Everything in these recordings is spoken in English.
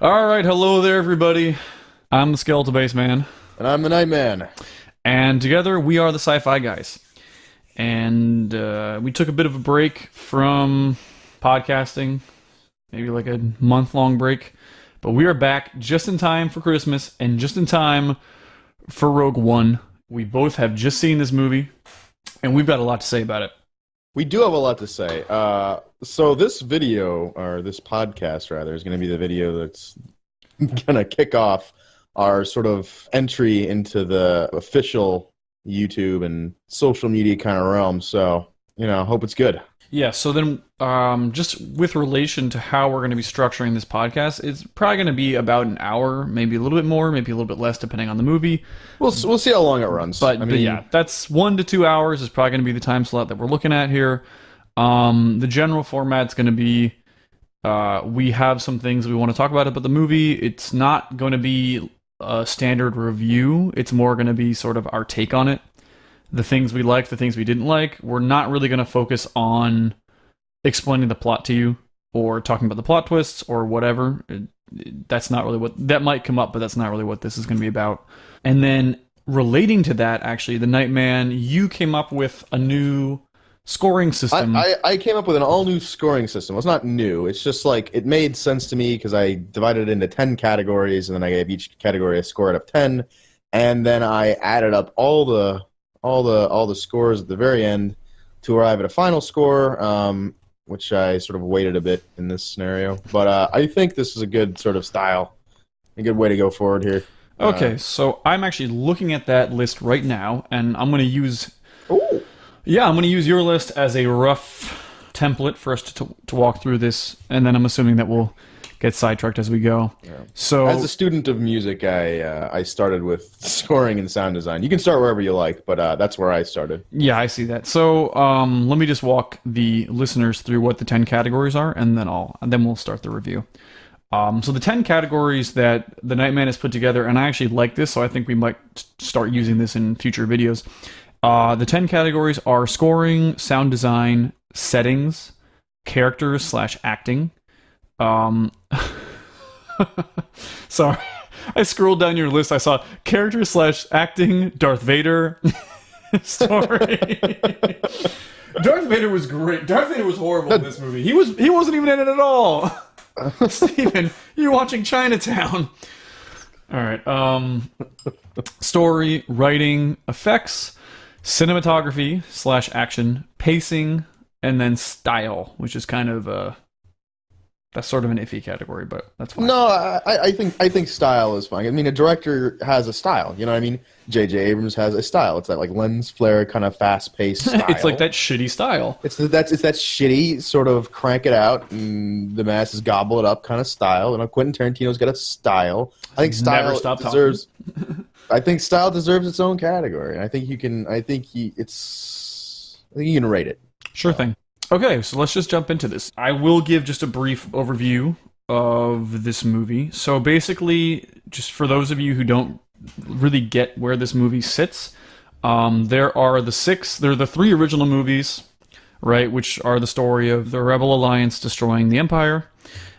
All right, hello there, everybody. I'm the Skeletal Base Man, And I'm the Nightman. and together we are the Sci-Fi Guys. And we took a bit of a break from podcasting, maybe like a month-long break, but we are back just in time for Christmas and just in time for Rogue One. We both have just seen this movie, and we've got a lot to say about it. We do have a lot to say. So this video, or this podcast rather, is going to be the video that's going to kick off our sort of entry into the official YouTube and social media kind of realm. So, hope it's good. Yeah, so then just with relation to how we're going to be structuring this podcast, it's probably going to be about an hour, maybe a little bit more, maybe a little bit less, depending on the movie. We'll see how long it runs. But yeah, that's 1 to 2 hours is probably going to be the time slot that we're looking at here. The general format's going to be we have some things we want to talk about the movie. It's not going to be a standard review. It's more going to be sort of our take on it. The things we liked, the things we didn't like. We're not really going to focus on explaining the plot to you or talking about the plot twists or whatever. That's not really what... That might come up, but that's not really what this is going to be about. And then relating to that, actually, the Nightman, you came up with a new scoring system. I came up with an all-new scoring system. Well, it's not new. It's just like, it made sense to me because I divided it into 10 categories, and then I gave each category a score out of 10. And then I added up all the scores at the very end to arrive at a final score, which I sort of weighted a bit in this scenario. But I think this is a good sort of style, a good way to go forward here. Okay, so I'm actually looking at that list right now, and I'm going to use... Ooh. Yeah, I'm going to use your list as a rough template for us to walk through this, and then I'm assuming that we'll get sidetracked as we go. Yeah. So, as a student of music, I started with scoring and sound design. You can start wherever you like, but that's where I started. Yeah, I see that. So let me just walk the listeners through what the 10 categories are, and then we'll start the review. So the 10 categories that the Nightman has put together, and I actually like this, so I think we might start using this in future videos. The 10 categories are scoring, sound design, settings, characters / acting. Sorry, I scrolled down your list. I saw characters / acting, Darth Vader, story. Darth Vader was great. Darth Vader was horrible in this movie. He wasn't even in it at all. Steven, you're watching Chinatown. All right. Story, writing, effects, cinematography / action, pacing, and then style, which is kind of that's sort of an iffy category, but that's fine. No, I think style is fine. I mean, a director has a style. You know what I mean? J.J. Abrams has a style. It's that like lens flare kind of fast-paced style. It's like that shitty style. It's that shitty sort of crank it out and the masses gobble it up kind of style. Quentin Tarantino's got a style. I think style deserves. I think style deserves its own category. I think you can rate it. Sure thing. Okay, so let's just jump into this. I will give just a brief overview of this movie. So basically, just for those of you who don't really get where this movie sits, there are the 3 original movies, right, which are the story of the Rebel Alliance destroying the Empire.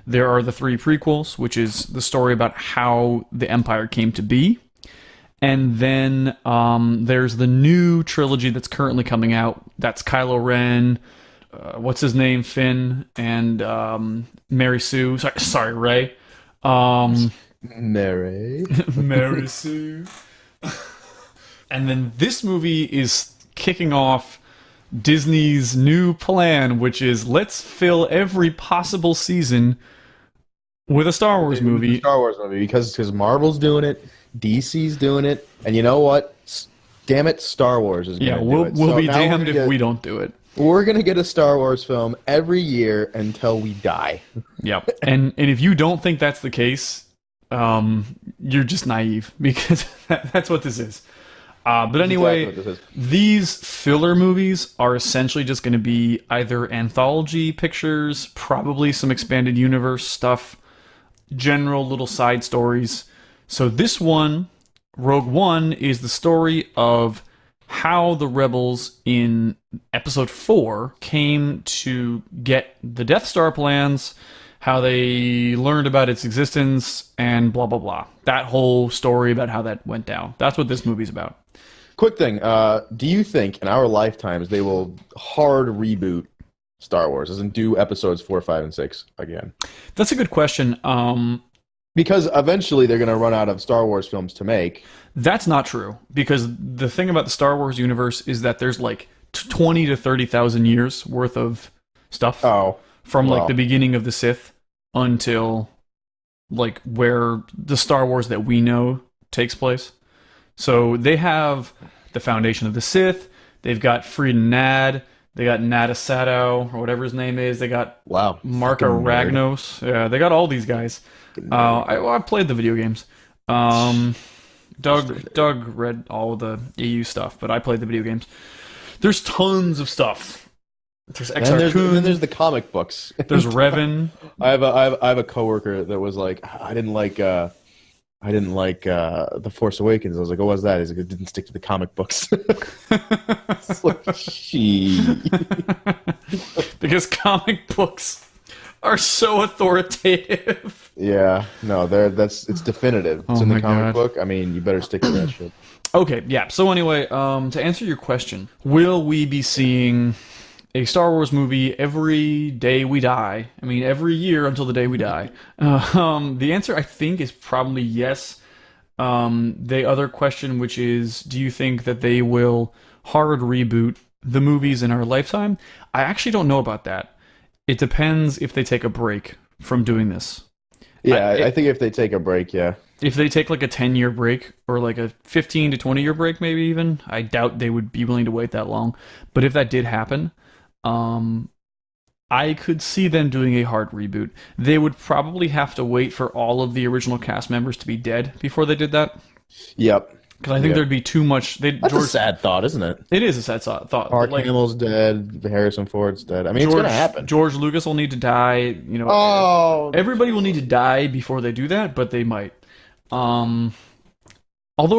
There are the 3 prequels, which is the story about how the Empire came to be. And then there's the new trilogy that's currently coming out. That's Kylo Ren, what's his name, Finn, and Mary Sue. Sorry, Ray. Mary Sue. And then this movie is kicking off Disney's new plan, which is let's fill every possible season with a Star Wars movie. Because Marvel's doing it, DC's doing it, and you know what? Damn it, Star Wars is going to do it. We'll be damned if we don't do it. We're going to get a Star Wars film every year until we die. Yep. And if you don't think that's the case, you're just naive, because that's what this is. But anyway, exactly these filler movies are essentially just going to be either anthology pictures, probably some expanded universe stuff, general little side stories. So this one, Rogue One, is the story of how the rebels in episode 4 came to get the Death Star plans, how they learned about its existence, and blah, blah, blah. That whole story about how that went down. That's what this movie's about. Quick thing, do you think in our lifetimes they will hard reboot Star Wars, as in do episodes 4, 5, and 6 again? That's a good question. Because eventually they're going to run out of Star Wars films to make. That's not true, because the thing about the Star Wars universe is that there's like 20 to 30,000 years worth of stuff from like the beginning of the Sith until like where the Star Wars that we know takes place. So they have the foundation of the Sith. They've got Freedon Nad. They got Nada Sato, or whatever his name is. They got Marka Ragnos. Yeah, they got all these guys. I played the video games. Doug read all of the EU stuff, but I played the video games. There's tons of stuff. There's and there's the comic books. There's Revan. I have a coworker that was like, I didn't like The Force Awakens. I was like, oh, what's that? He's like, it didn't stick to the comic books. It's like, because comic books are so authoritative. Yeah, no, it's definitive. It's in the comic book. I mean, you better stick to that shit. Okay, yeah. So anyway, to answer your question, will we be seeing a Star Wars movie every day we die? I mean, every year until the day we die. The answer, I think, is probably yes. The other question, which is, do you think that they will hard reboot the movies in our lifetime? I actually don't know about that. It depends if they take a break from doing this. Yeah, I think if they take a break, yeah. If they take like a 10-year break or like a 15 to 20-year break, maybe even, I doubt they would be willing to wait that long. But if that did happen, I could see them doing a hard reboot. They would probably have to wait for all of the original cast members to be dead before they did that. Yep. Because I think there'd be too much. That's a sad thought, isn't it? It is a sad thought. Mark Hamill's dead. Harrison Ford's dead. I mean, it's going to happen. George Lucas will need to die. You know, everybody will need to die before they do that, but they might. Although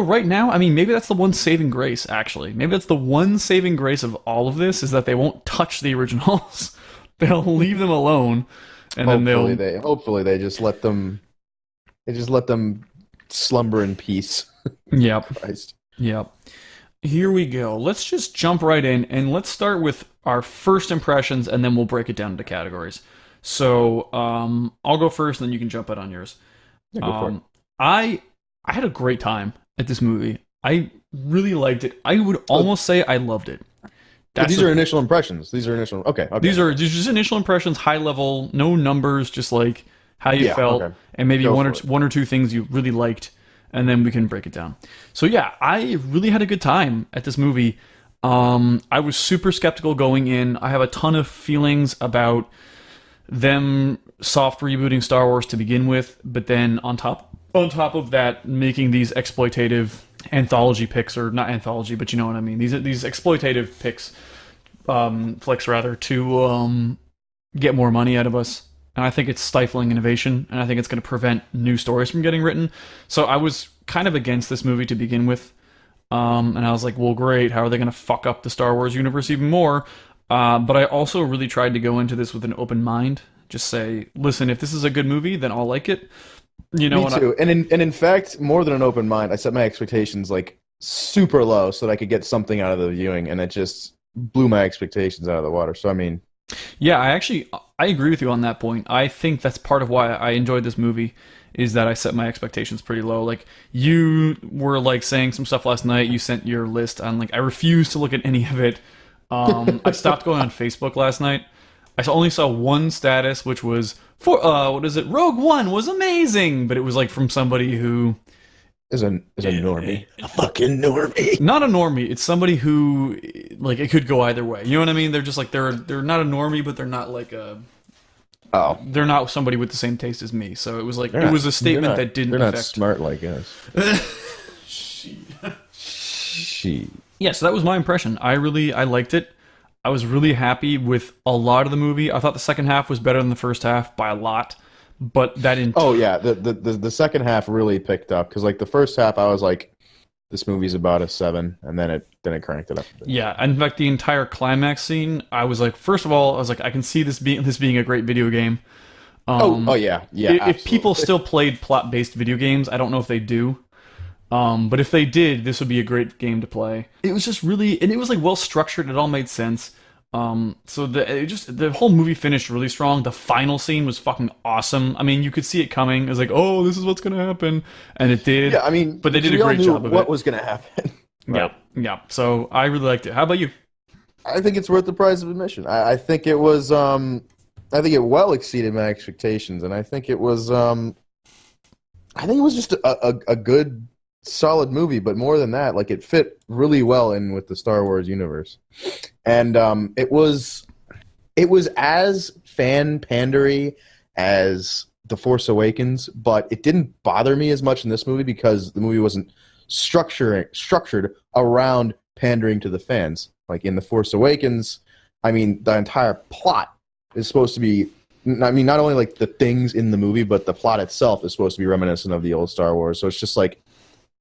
right now, I mean, maybe that's the one saving grace, actually. Maybe that's the one saving grace of all of this, is that they won't touch the originals. They'll leave them alone, and hopefully they just let them slumber in peace. Yep. Christ. Yep. Here we go. Let's just jump right in, and let's start with our first impressions, and then we'll break it down into categories. So, I'll go first, and then you can jump in on yours. Yeah, go for it. I had a great time at this movie. I really liked it. I would almost say I loved it. These are initial impressions. Okay. These are just initial impressions, high level, no numbers, just like how you felt, and maybe one or two things you really liked, and then we can break it down. So yeah, I really had a good time at this movie. I was super skeptical going in. I have a ton of feelings about them soft rebooting Star Wars to begin with, but then on top of that, making these exploitative anthology picks, or not anthology, but you know what I mean. These exploitative picks, flicks rather, to get more money out of us. And I think it's stifling innovation, and I think it's going to prevent new stories from getting written. So I was kind of against this movie to begin with. And I was like, well, great, how are they going to fuck up the Star Wars universe even more? But I also really tried to go into this with an open mind. Just say, listen, if this is a good movie, then I'll like it. You know, me too. And in fact, more than an open mind, I set my expectations like super low so that I could get something out of the viewing, and it just blew my expectations out of the water. So I mean, yeah, I agree with you on that point. I think that's part of why I enjoyed this movie, is that I set my expectations pretty low. Like, you were like saying some stuff last night. You sent your list on, like, I refused to look at any of it. I stopped going on Facebook last night. I only saw one status, which was Rogue One was amazing, but it was like from somebody who is a normie, a fucking normie. Not a normie. It's somebody who, like, it could go either way. You know what I mean? They're just like they're not a normie, but they're not like a. Oh, they're not somebody with the same taste as me. So it was like it was a statement that didn't. They're not affect. Smart like us. Yeah, so that was my impression. I liked it. I was really happy with a lot of the movie. I thought the second half was better than the first half by a lot, but that didn't. Oh yeah, the second half really picked up, because like the first half I was like, this movie's about a 7, and then it cranked it up. Yeah, in fact, the entire climax scene, I was like, first of all, I was like, I can see this being a great video game. Oh yeah, yeah. If people Absolutely. still played plot-based video games, I don't know if they do. But if they did, this would be a great game to play. It was just really, and it was like well structured. It all made sense. So the whole movie finished really strong. The final scene was fucking awesome. I mean, you could see it coming. It was like, oh, this is what's gonna happen, and it did. Yeah, I mean, But they did a we all great knew job of what it. was going to happen. Yeah, yeah. So I really liked it. How about you? I think it's worth the price of admission. I think it was. I think it well exceeded my expectations, and I think it was. I think it was just a good, solid movie. But more than that, like it fit really well in with the Star Wars universe, and it was as fan pandery as The Force Awakens, but it didn't bother me as much in this movie because the movie wasn't structured around pandering to the fans. Like in The Force Awakens, I mean, the entire plot is supposed to be. I mean, not only like the things in the movie, but the plot itself is supposed to be reminiscent of the old Star Wars. So it's just like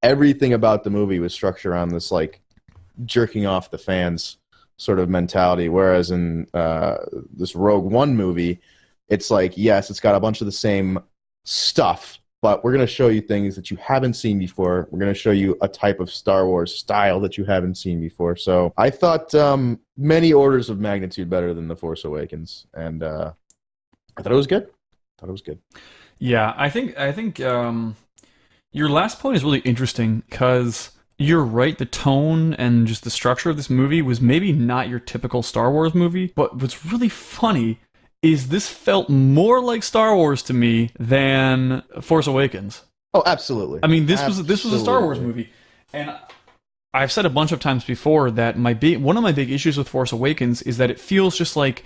everything about the movie was structured around this like jerking off the fans sort of mentality. Whereas in this Rogue One movie, it's like, yes, it's got a bunch of the same stuff, but we're going to show you things that you haven't seen before. We're going to show you a type of Star Wars style that you haven't seen before. So I thought many orders of magnitude better than The Force Awakens, and I thought it was good. I thought it was good. Yeah, I think your last point is really interesting because you're right. The tone and just the structure of this movie was maybe not your typical Star Wars movie, but what's really funny is this felt more like Star Wars to me than Force Awakens. Oh, absolutely. I mean, this was a Star Wars movie, and I've said a bunch of times before that one of my big issues with Force Awakens is that it feels just like,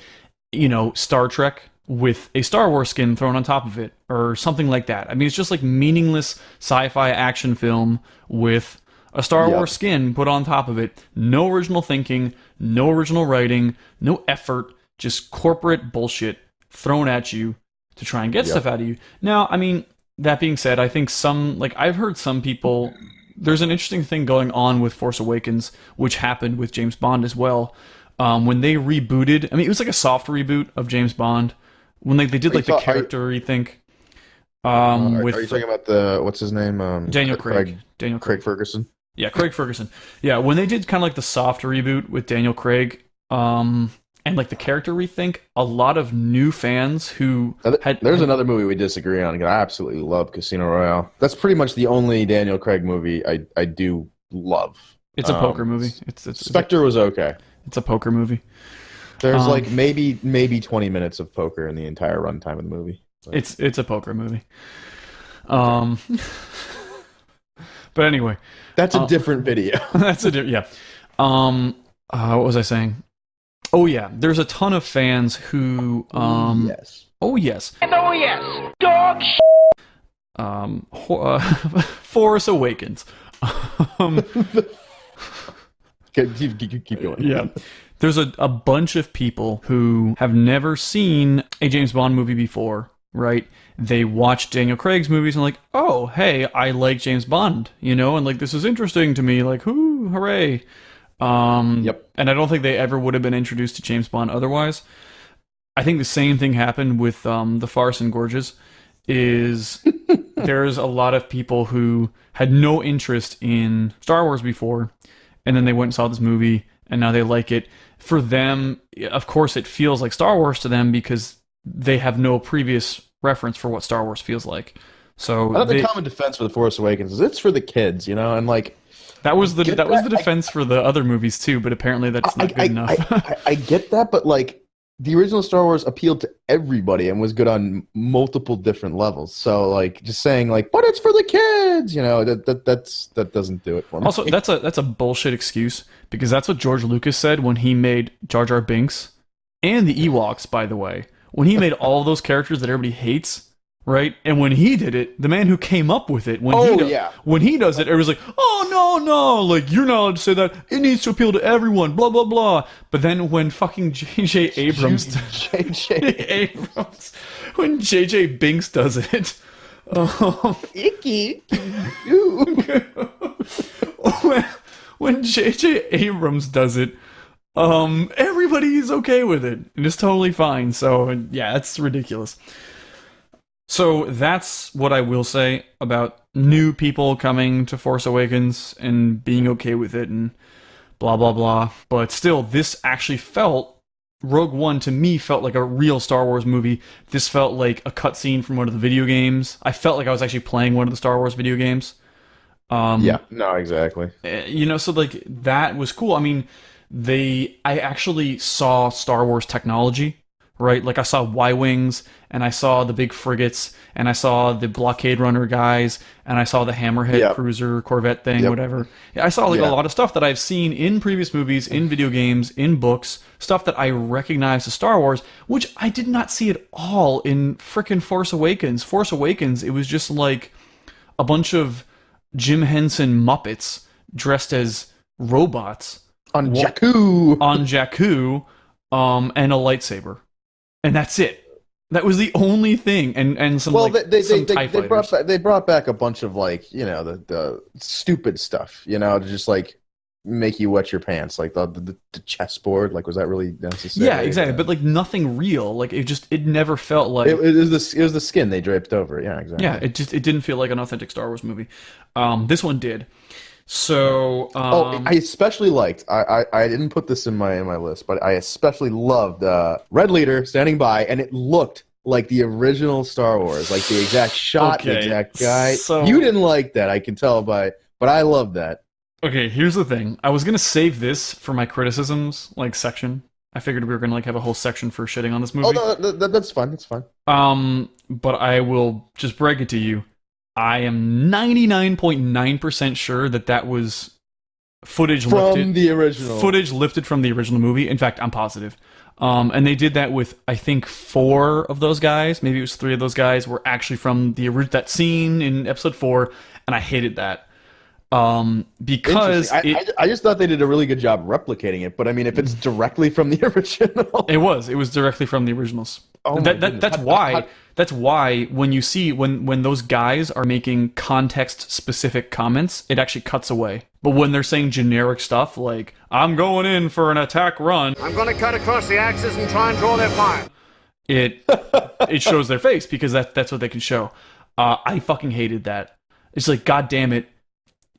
Star Trek with a Star Wars skin thrown on top of it or something like that. I mean, it's just like meaningless sci-fi action film with a Star Yep. Wars skin put on top of it. No original thinking, no original writing, no effort, just corporate bullshit thrown at you to try and get stuff out of you. Now, I mean, that being said, I think I've heard some people, there's an interesting thing going on with Force Awakens, which happened with James Bond as well. When they rebooted, I mean, it was like a soft reboot of James Bond. When they did like the character rethink. Are you talking about what's his name? Daniel Craig. Daniel Craig. Craig Ferguson. Yeah, Craig Ferguson. Yeah, when they did kind of like the soft reboot with Daniel Craig, and like the character rethink, a lot of new fans who There's another movie we disagree on. I absolutely love Casino Royale. That's pretty much the only Daniel Craig movie I do love. It's a poker movie. Spectre was okay. It's a poker movie. There's like maybe 20 minutes of poker in the entire runtime of the movie. It's a poker movie. But anyway, that's a different video. Yeah. What was I saying? Oh yeah, there's a ton of fans who Yes. Oh yes. Oh yes, dog Force Awakens. Keep going. Yeah. There's a bunch of people who have never seen a James Bond movie before, right? They watch Daniel Craig's movies and like, oh, hey, I like James Bond, and like this is interesting to me, like, hoo, hooray. Yep. And I don't think they ever would have been introduced to James Bond otherwise. I think the same thing happened with The Farce and Gorges. There's a lot of people who had no interest in Star Wars before, and then they went and saw this movie, and now they like it. For them, of course, it feels like Star Wars to them because they have no previous reference for what Star Wars feels like. So I think the common defense for The Force Awakens is it's for the kids, and like that was the defense for the other movies too, but apparently that's not good enough. I get that, but like the original Star Wars appealed to everybody and was good on multiple different levels. So like just saying like, but it's for the kids, that doesn't do it for me. Also, that's a bullshit excuse because that's what George Lucas said when he made Jar Jar Binks and the Ewoks, by the way. When he made all those characters that everybody hates, right? And when he did it, the man who came up with it, when he does it, everyone's like, oh, no, like, you're not allowed to say that. It needs to appeal to everyone, blah, blah, blah. But then when fucking J.J. Abrams... when J.J. Binks does it... Icky. when J.J. Abrams does it, everybody's okay with it. And it's totally fine. So, yeah, it's ridiculous. So that's what I will say about new people coming to Force Awakens and being okay with it and blah blah blah. But still, this actually felt Rogue One to me felt like a real Star Wars movie. This felt like a cutscene from one of the video games. I felt like I was actually playing one of the Star Wars video games. Yeah, no, exactly. So like that was cool. I mean, I actually saw Star Wars technology, right? Like I saw Y-wings and I saw the big frigates and I saw the blockade runner guys and I saw the Hammerhead cruiser Corvette thing, whatever. I saw like a lot of stuff that I've seen in previous movies, in video games, in books, stuff that I recognize as Star Wars, which I did not see at all in frickin' Force Awakens. Force Awakens, it was just like a bunch of Jim Henson Muppets dressed as robots on Jakku, and a lightsaber, and that's it. That was the only thing, and some some TIE fighters. They brought back a bunch of like the stupid stuff, to just like make you wet your pants, like the chessboard. Like, was that really necessary? Yeah, exactly. But like nothing real. Like it never felt like it was the skin they draped over. Yeah, exactly. Yeah, it didn't feel like an authentic Star Wars movie. This one did. So I especially liked. I didn't put this in my list, but I especially loved Red Leader standing by, and it looked like the original Star Wars, like the exact shot, the exact guy. So, you didn't like that, I can tell but I love that. Okay, here's the thing. I was gonna save this for my criticisms section. I figured we were gonna have a whole section for shitting on this movie. Oh, no, that's fine. That's fine. But I will just break it to you. I am 99.9% sure that was footage from the original. Footage lifted from the original movie. In fact, I'm positive. And they did that with, I think, 4 of those guys. Maybe it was 3 of those guys were actually from that scene in episode 4, and I hated that. Because I just thought they did a really good job replicating it. But I mean, if it's directly from the original, it was directly from the originals. Oh, that's why when you see when those guys are making context specific comments, it actually cuts away. But when they're saying generic stuff like "I'm going in for an attack run," I'm going to cut across the axis and try and draw their fire. It shows their face because that's what they can show. I fucking hated that. It's like, God damn it.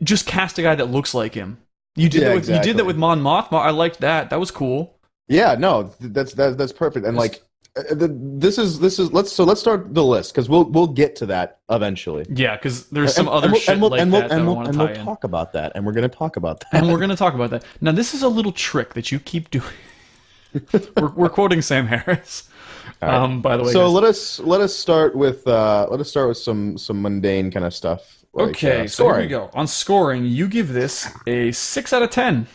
Just cast a guy that looks like him. You did that with Mon Mothma. I liked that. That was cool. Yeah, no, that's perfect. And like, this is let's start the list because we'll get to that eventually. Yeah, because there's some other shit like that I want to tie in. And we'll talk about that, and we're going to talk about that. And we're going to talk about that. Now, this is a little trick that you keep doing. we're quoting Sam Harris. Right. By the way, so guys. let us start with some mundane kind of stuff. Okay, so here we go. On scoring, you give this a 6 out of 10.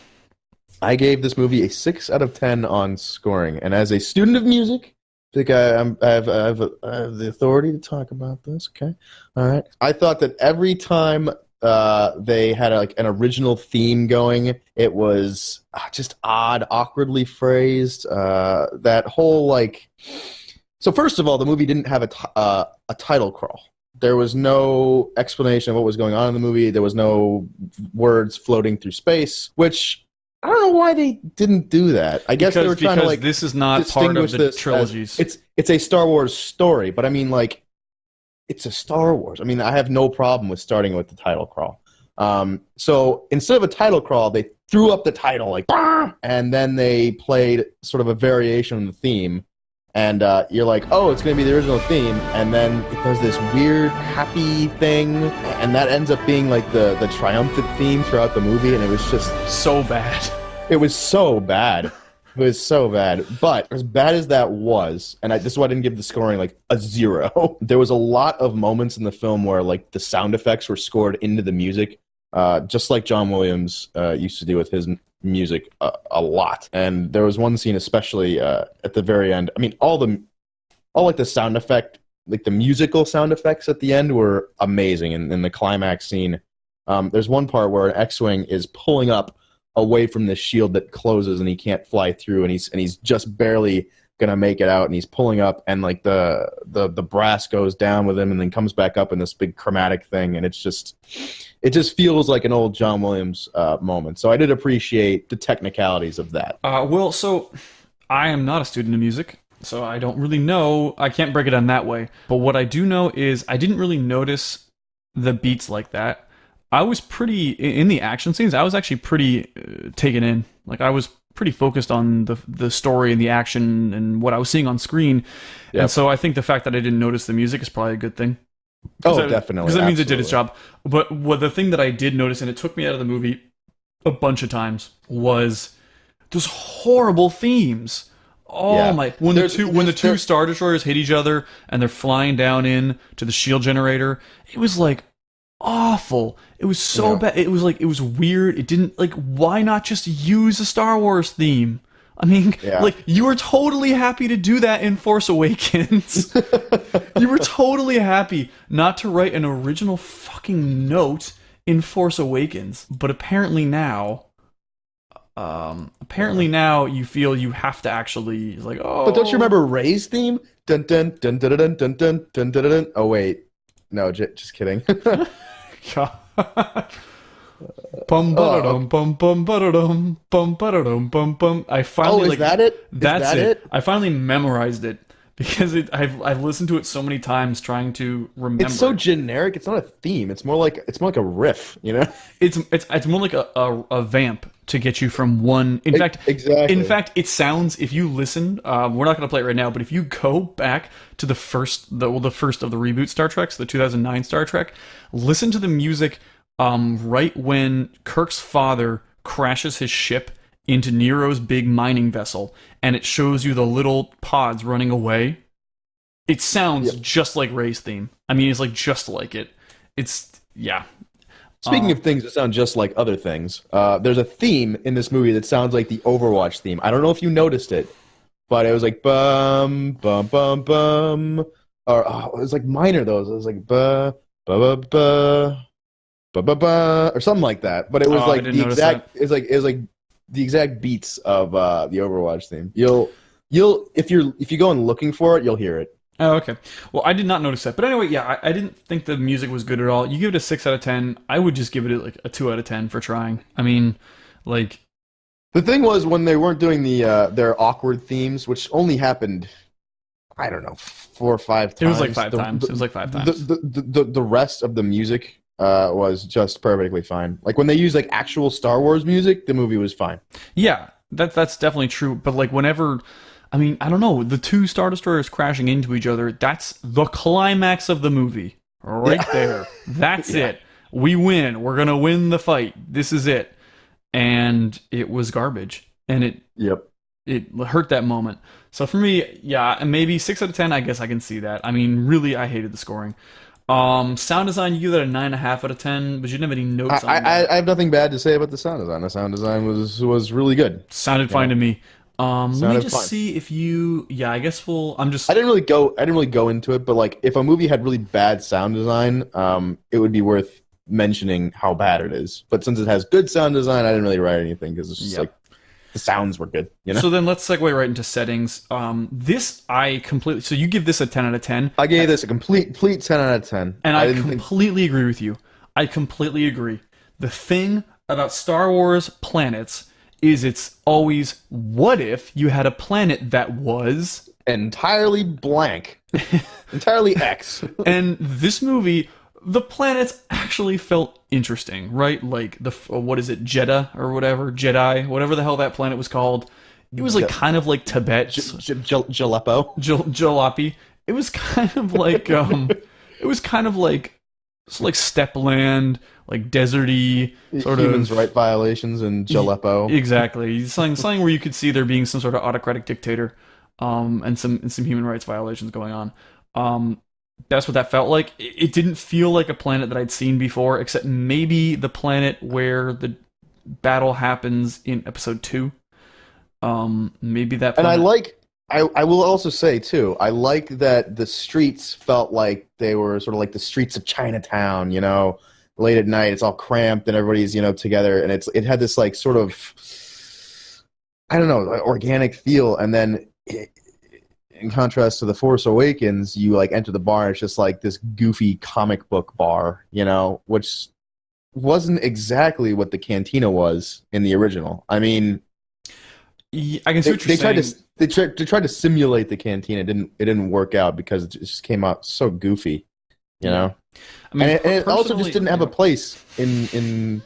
I gave this movie a 6 out of 10 on scoring, and as a student of music, I think I have the authority to talk about this. Okay, all right. I thought that every time they had an original theme going, it was just odd, awkwardly phrased. That whole So first of all, the movie didn't have a title crawl. There was no explanation of what was going on in the movie. There was no words floating through space, which I don't know why they didn't do that. I guess they were trying to this is not part of the trilogies. It's a Star Wars story, but I mean it's a Star Wars. I mean, I have no problem with starting with the title crawl. So instead of a title crawl, they threw up the title and then they played sort of a variation on the theme. And you're like, oh, it's going to be the original theme. And then it does this weird, happy thing. And that ends up being the triumphant theme throughout the movie. And it was just so bad. It was so bad. It was so bad. But as bad as that was, and this is why I didn't give the scoring a 0. There was a lot of moments in the film where the sound effects were scored into the music. Just like John Williams used to do with his music a lot. And there was one scene especially at the very end. I mean, all the sound effect, the musical sound effects at the end were amazing. And in the climax scene, there's one part where an X-Wing is pulling up away from the shield that closes and he can't fly through, and he's just barely gonna make it out, and he's pulling up, and the brass goes down with him and then comes back up in this big chromatic thing, and it just feels like an old John Williams moment. So I did appreciate the technicalities of that. Well, so I am not a student of music. So I don't really know. I can't break it down that way. But what I do know is I didn't really notice the beats like that. I was pretty in the action scenes. I was actually pretty taken in. Like I was pretty focused on the story and the action and what I was seeing on screen. Yep. And so I think the fact that I didn't notice the music is probably a good thing. Oh, definitely. Because that means it did its absolutely. job. But the thing that I did notice, and it took me out of the movie a bunch of times, was those horrible themes. Oh Yeah. my! When the two Star Destroyers hit each other and they're flying down in to the shield generator, it was like awful. It was so Yeah. bad. It was like it was weird. It didn't like. Why not just use a Star Wars theme? I mean, Yeah. like you were totally happy to do that in Force Awakens. You were totally happy not to write an original fucking note in Force Awakens, but apparently now you feel you have to actually like, oh. But don't you remember Ray's theme? Dun dun dun dun dun dun dun dun dun dun. Oh wait, no, just kidding. Bum ba-da-dum, bum bum ba-da-dum, bum ba-da-dum, bum bum. I finally Oh, is that it? That's that it. I finally memorized it because I've listened to it so many times trying to remember. It's so it. generic. It's not a theme. It's more like a riff. You know? It's more like a vamp to get you from one. In fact, exactly. it sounds. If you listen, we're not going to play it right now. But if you go back to the first of the reboot Star Treks, the 2009 Star Trek, listen to the music. Right when Kirk's father crashes his ship into Nero's big mining vessel, and it shows you the little pods running away. It sounds just like Ray's theme. I mean, it's like just like it. It's yeah. Speaking of things that sound just like other things, there's a theme in this movie that sounds like the Overwatch theme. I don't know if you noticed it, but it was like bum bum bum bum, or it was like minor though. It was like ba ba ba ba ba ba ba, or something like that. But it was like the exact. It was like the exact beats of the Overwatch theme. You'll if you go and looking for it, you'll hear it. Oh, okay. Well, I did not notice that. But anyway, yeah, I didn't think the music was good at all. You give it a 6 out of 10. I would just give it like a 2 out of 10 for trying. I mean, like... The thing was, when they weren't doing their awkward themes, which only happened, I don't know, 4 or 5 times. It was like 5 times. It was like 5 times. The rest of the music was just perfectly fine. Like, when they used like actual Star Wars music, the movie was fine. Yeah, that's definitely true. But like whenever... I mean, I don't know. The two Star Destroyers crashing into each other, that's the climax of the movie. Right there. That's it. We win. We're going to win the fight. This is it. And it was garbage. And it hurt that moment. So for me, yeah, maybe 6 out of 10, I guess I can see that. I mean, really, I hated the scoring. Sound design, you give that a 9.5 out of 10, but you didn't have any notes on that. I have nothing bad to say about the sound design. The sound design was really good. Sounded fine to me. Let me just fun. see if you. Yeah, I guess we'll. I didn't really go into it, but like if a movie had really bad sound design, it would be worth mentioning how bad it is. But since it has good sound design, I didn't really write anything because it's just like the sounds were good. You know. So then let's segue right into settings. This I completely. So you give this a 10 out of 10. I gave this a complete 10 out of 10, and I completely agree with you. I completely agree. The thing about Star Wars planets is it's always, what if you had a planet that was entirely blank, entirely X. And this movie, the planets actually felt interesting, right? Like what is it, Jeddah or whatever, Jedi, whatever the hell that planet was called. It was like kind of like Tibet, Jalappo, Jalopy. It was kind of like it was kind of like steppe land, like deserty, sort humans' of right violations in Jalappo. Exactly, something where you could see there being some sort of autocratic dictator, and some human rights violations going on. That's what that felt like. It didn't feel like a planet that I'd seen before, except maybe the planet where the battle happens in episode 2. Maybe that. Planet. And I will also say too, I like that the streets felt like they were sort of like the streets of Chinatown, you know, late at night, it's all cramped and everybody's, you know, together, and it had this like sort of, I don't know, organic feel. And then in contrast to The Force Awakens, you like enter the bar and it's just like this goofy comic book bar, you know, which wasn't exactly what the cantina was in the original. I mean, I can see what you're saying. they tried to simulate the canteen. It didn't work out because it just came out so goofy, you know. I mean, And it also just didn't have a place in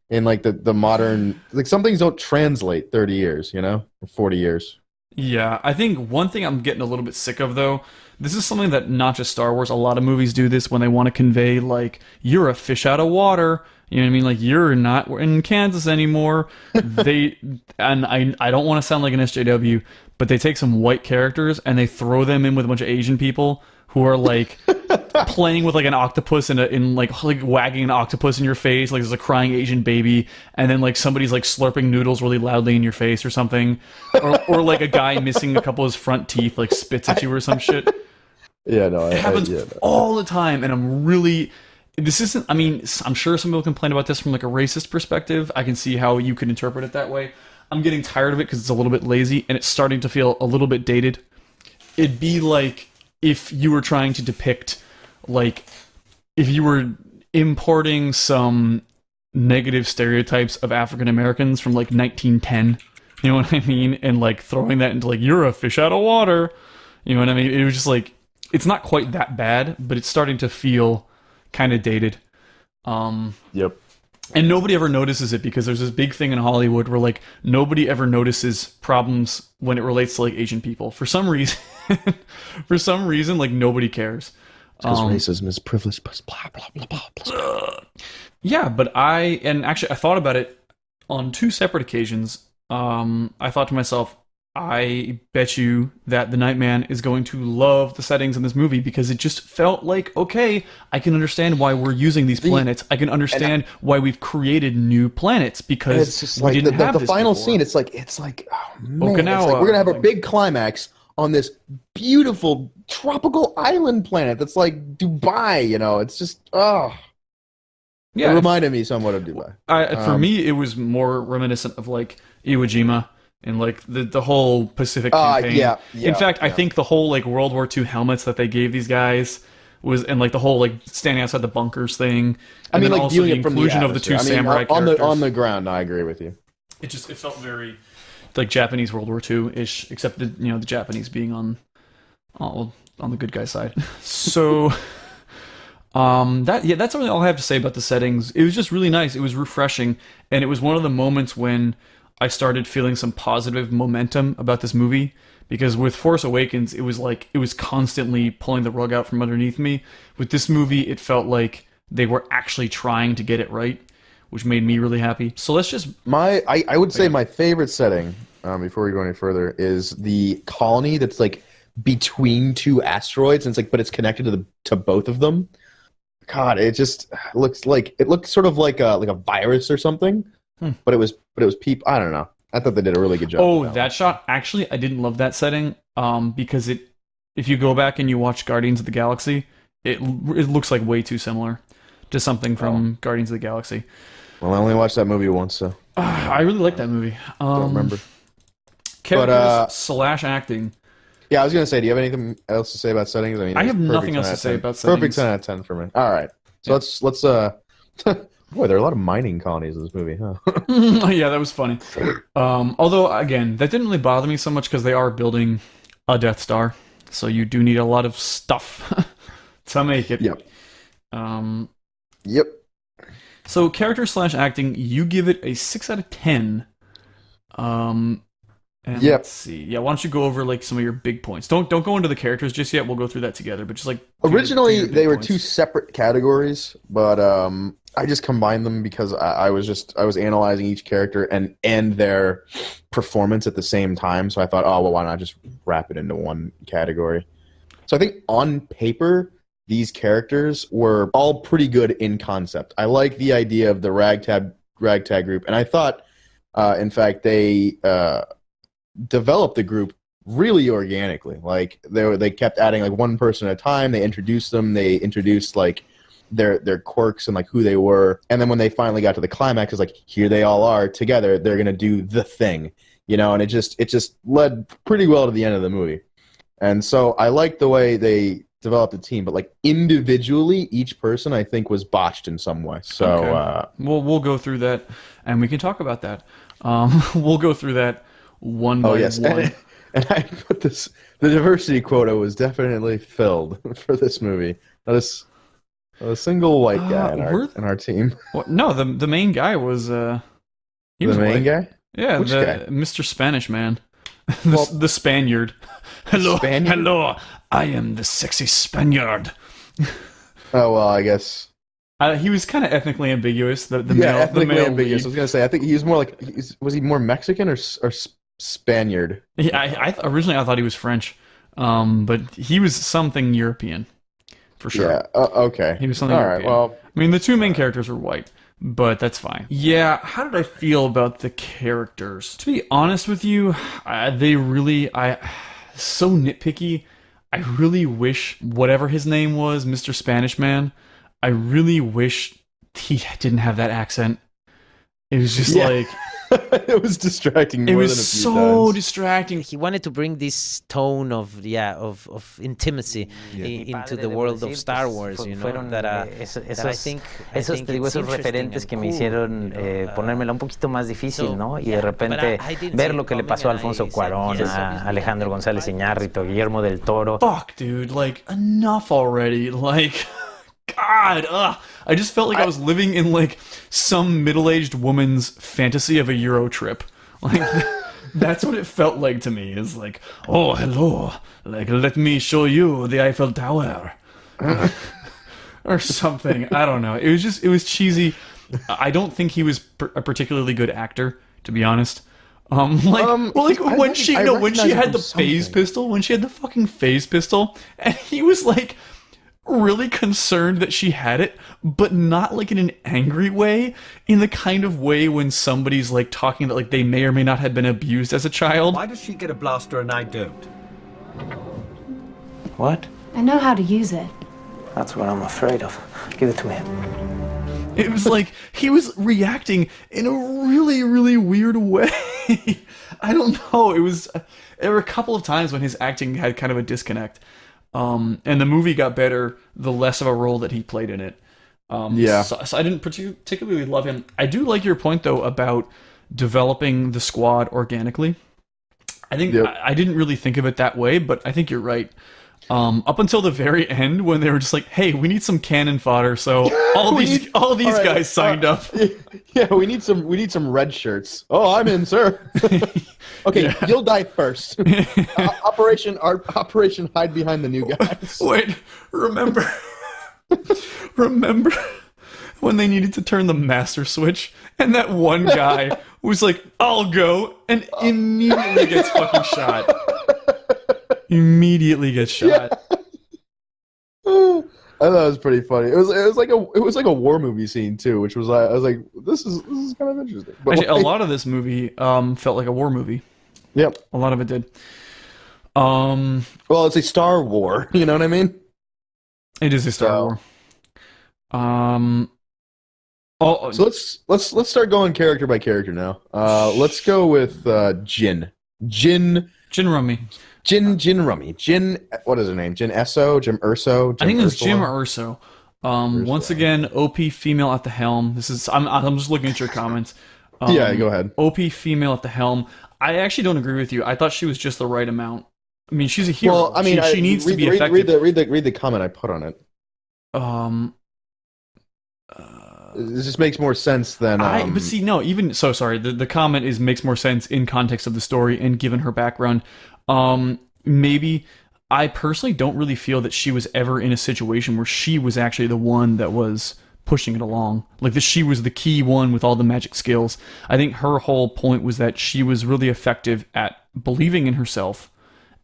like the modern, like some things don't translate 30 years, you know, or 40 years. Yeah, I think one thing I'm getting a little bit sick of, though, this is something that not just Star Wars, a lot of movies do this when they want to convey, like, you're a fish out of water. You know what I mean? Like, you're not in Kansas anymore. And I don't want to sound like an SJW, but they take some white characters and they throw them in with a bunch of Asian people who are, like, playing with, like, an octopus in like wagging an octopus in your face, like there's a crying Asian baby, and then, like, somebody's, like, slurping noodles really loudly in your face or something. Or like, a guy missing a couple of his front teeth, like, spits at you or some shit. Yeah, no, it happens all the time, and I'm really... This isn't... I mean, I'm sure some people complain about this from, like, a racist perspective. I can see how you could interpret it that way. I'm getting tired of it because it's a little bit lazy, and it's starting to feel a little bit dated. It'd be like if you were trying to depict, like, if you were importing some negative stereotypes of African Americans from, like, 1910, you know what I mean? And, like, throwing that into, like, you're a fish out of water, you know what I mean? It was just, like, it's not quite that bad, but it's starting to feel kind of dated. Yep. And nobody ever notices it because there's this big thing in Hollywood where, like, nobody ever notices problems when it relates to, like, Asian people. For some reason, like, nobody cares. Because racism is privilege, blah, blah, blah, blah, blah. Yeah, but I thought about it on two separate occasions. I thought to myself, I bet you that the Nightman is going to love the settings in this movie because it just felt like, okay, I can understand why we're using these planets. I can understand why we've created new planets because it's just we like didn't have the this final before. scene. It's like, oh man, Okinawa, it's like we're gonna have a big climax on this beautiful tropical island planet that's like Dubai. You know, it's just It reminded me somewhat of Dubai. For me, it was more reminiscent of, like, Iwo Jima. And, like, the whole Pacific campaign. In fact, I think the whole, like, World War II helmets that they gave these guys was, and, like, the whole, like, standing outside the bunkers thing. I mean, like, also the inclusion of the two samurai characters. On the ground, I agree with you. It felt very, like, Japanese World War II-ish, except the Japanese being on the good guy side. So, that's really all I have to say about the settings. It was just really nice. It was refreshing, and it was one of the moments when I started feeling some positive momentum about this movie, because with Force Awakens, it was like it was constantly pulling the rug out from underneath me. With this movie, it felt like they were actually trying to get it right, which made me really happy. So let's just... I would say my favorite setting, before we go any further, is the colony that's, like, between two asteroids, and it's like, but it's connected to both of them. God, it just looks sort of like a virus or something. But it was people. I don't know. I thought they did a really good job. Oh, that shot! Actually, I didn't love that setting. Because if you go back and you watch Guardians of the Galaxy, it looks like way too similar to something from Guardians of the Galaxy. Well, I only watched that movie once, so I really like that movie. Don't remember. Characters / acting. Yeah, I was gonna say, do you have anything else to say about settings? I mean, I have nothing else to say about settings. Perfect 10 out of 10 for me. All right, so let's Boy, there are a lot of mining colonies in this movie, huh? Yeah, that was funny. Although, again, that didn't really bother me so much because they are building a Death Star, so you do need a lot of stuff to make it. Yep. Yep. So, character / acting, you give it a 6 out of 10. And let's see. Yeah, why don't you go over, like, some of your big points? Don't go into the characters just yet. We'll go through that together. But just, like, originally they were two separate categories, but I just combined them because I was analyzing each character and their performance at the same time. So I thought, oh well, why not just wrap it into one category? So I think on paper these characters were all pretty good in concept. I like the idea of the ragtag group, and I thought, in fact, they developed the group really organically. Like they kept adding, like, one person at a time. They introduced them. They introduced, like, their quirks and, like, who they were. And then when they finally got to the climax, it's like, here they all are together. They're gonna do the thing, you know. And it just led pretty well to the end of the movie. And so I like the way they developed the team, but, like, individually, each person I think was botched in some way. So okay. We'll go through that, and we can talk about that. We'll go through that one by one. And I put this. The diversity quota was definitely filled for this movie. Not a single white guy in our team. Well, no, the main guy was he was The main white. guy? Yeah, Which guy? Mr. Spanish man. Well, the Spaniard. Hello, Spaniard? hello. I am the sexy Spaniard. Oh well, I guess. He was kind of ethnically ambiguous. The Yeah, male, ethnically the male ambiguous. I lead. was gonna say. I think he was more like. Was he more Mexican or Spaniard? Originally I thought he was French, but he was something European, for sure. Yeah. Okay. He was something All right. European. Well. I mean, the two main characters were white, but that's fine. Yeah, how did I feel about the characters? To be honest with you, so nitpicky. I really wish whatever his name was, Mr. Spanish Man, I really wish he didn't have that accent. It was just like... It was distracting more It than a was few so times. distracting. He wanted to bring this tone of intimacy into the world of Star Wars, you know, that I think Esos, te digo, esos referentes que me hicieron ponérmela un poquito más difícil, ¿no? Y de repente ver lo que le pasó a Alfonso Cuarón, a Alejandro González Iñárritu, Guillermo del Toro. Fuck, dude, like, enough already. Like, God, I just felt like I was living in, like, some middle-aged woman's fantasy of a Euro trip. Like, that's what it felt like to me, is like, oh, hello, like, let me show you the Eiffel Tower. Or something. I don't know. It was cheesy. I don't think he was a particularly good actor, to be honest. When she had the phase pistol, when she had the fucking phase pistol, and he was like really concerned that she had it, but not like in an angry way, in the kind of way when somebody's like talking that like they may or may not have been abused as a child. Why does she get a blaster and I don't? What? I know how to use it. That's what I'm afraid of. Give it to me. It was like he was reacting in a really, really weird way. I don't know. There were a couple of times when his acting had kind of a disconnect. And the movie got better the less of a role that he played in it. So I didn't particularly love him. I do like your point, though, about developing the squad organically. I think I didn't really think of it that way, but I think you're right. Up until the very end, when they were just like, "Hey, we need some cannon fodder," so all these guys signed up. Yeah, we need some red shirts. Oh, I'm in, sir. Okay, you'll die first. Operation hide behind the new guys. Wait, remember when they needed to turn the master switch, and that one guy was like, "I'll go," and immediately gets fucking shot. Immediately gets shot. I thought it was pretty funny. It was like a war movie scene too, which was I was like, this is kind of interesting. But Actually, a lot of this movie felt like a war movie. Yep, a lot of it did. Well, it's a Star War. You know what I mean? It is a Star War. So let's start going character by character now. Let's go with Jin Rummy. What is her name? Jin Esso? Jim Urso? I think it was Ursula? Jim Urso. Once again, OP female at the helm. I'm just looking at your comments. Yeah, go ahead. OP female at the helm. I actually don't agree with you. I thought she was just the right amount. I mean, she's a hero. Well, I mean, she needs to be effective. Read the comment I put on it. This just makes more sense than. But see, no, even so. Sorry, the comment makes more sense in context of the story and given her background. Maybe I personally don't really feel that she was ever in a situation where she was actually the one that was pushing it along. Like that she was the key one with all the magic skills. I think her whole point was that she was really effective at believing in herself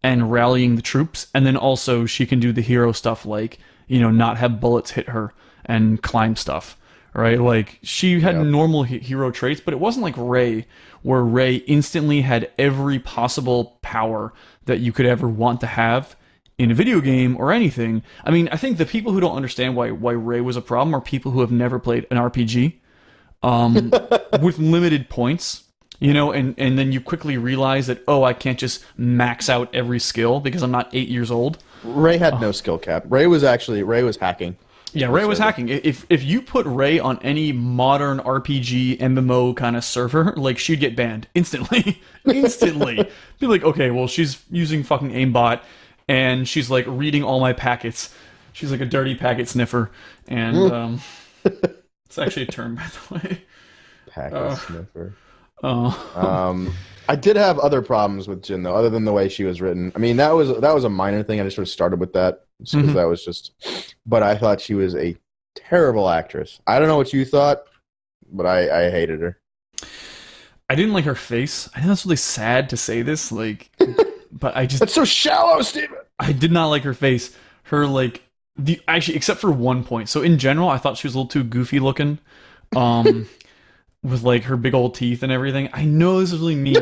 and rallying the troops, and then also she can do the hero stuff like, not have bullets hit her and climb stuff. Right, like she had normal hero traits, but it wasn't like Rey, where Rey instantly had every possible power that you could ever want to have in a video game or anything. I mean, I think the people who don't understand why Rey was a problem are people who have never played an RPG with limited points, and then you quickly realize that, I can't just max out every skill because I'm not 8 years old. Rey had no skill cap. Rey was hacking. Yeah, Ray was hacking. If you put Ray on any modern RPG MMO kind of server, like she'd get banned instantly. Instantly. Be like, okay, well she's using fucking aimbot and she's like reading all my packets. She's like a dirty packet sniffer. And it's actually a term, by the way. Packet sniffer. I did have other problems with Jin though, other than the way she was written. I mean, that was a minor thing. I just sort of started with that because that was just. But I thought she was a terrible actress. I don't know what you thought, but I hated her. I didn't like her face. I know that's really sad to say this, like, but I just. That's so shallow, Steven. I did not like her face. Her like actually, except for one point. So in general, I thought she was a little too goofy looking. With like her big old teeth and everything. I know this is really mean.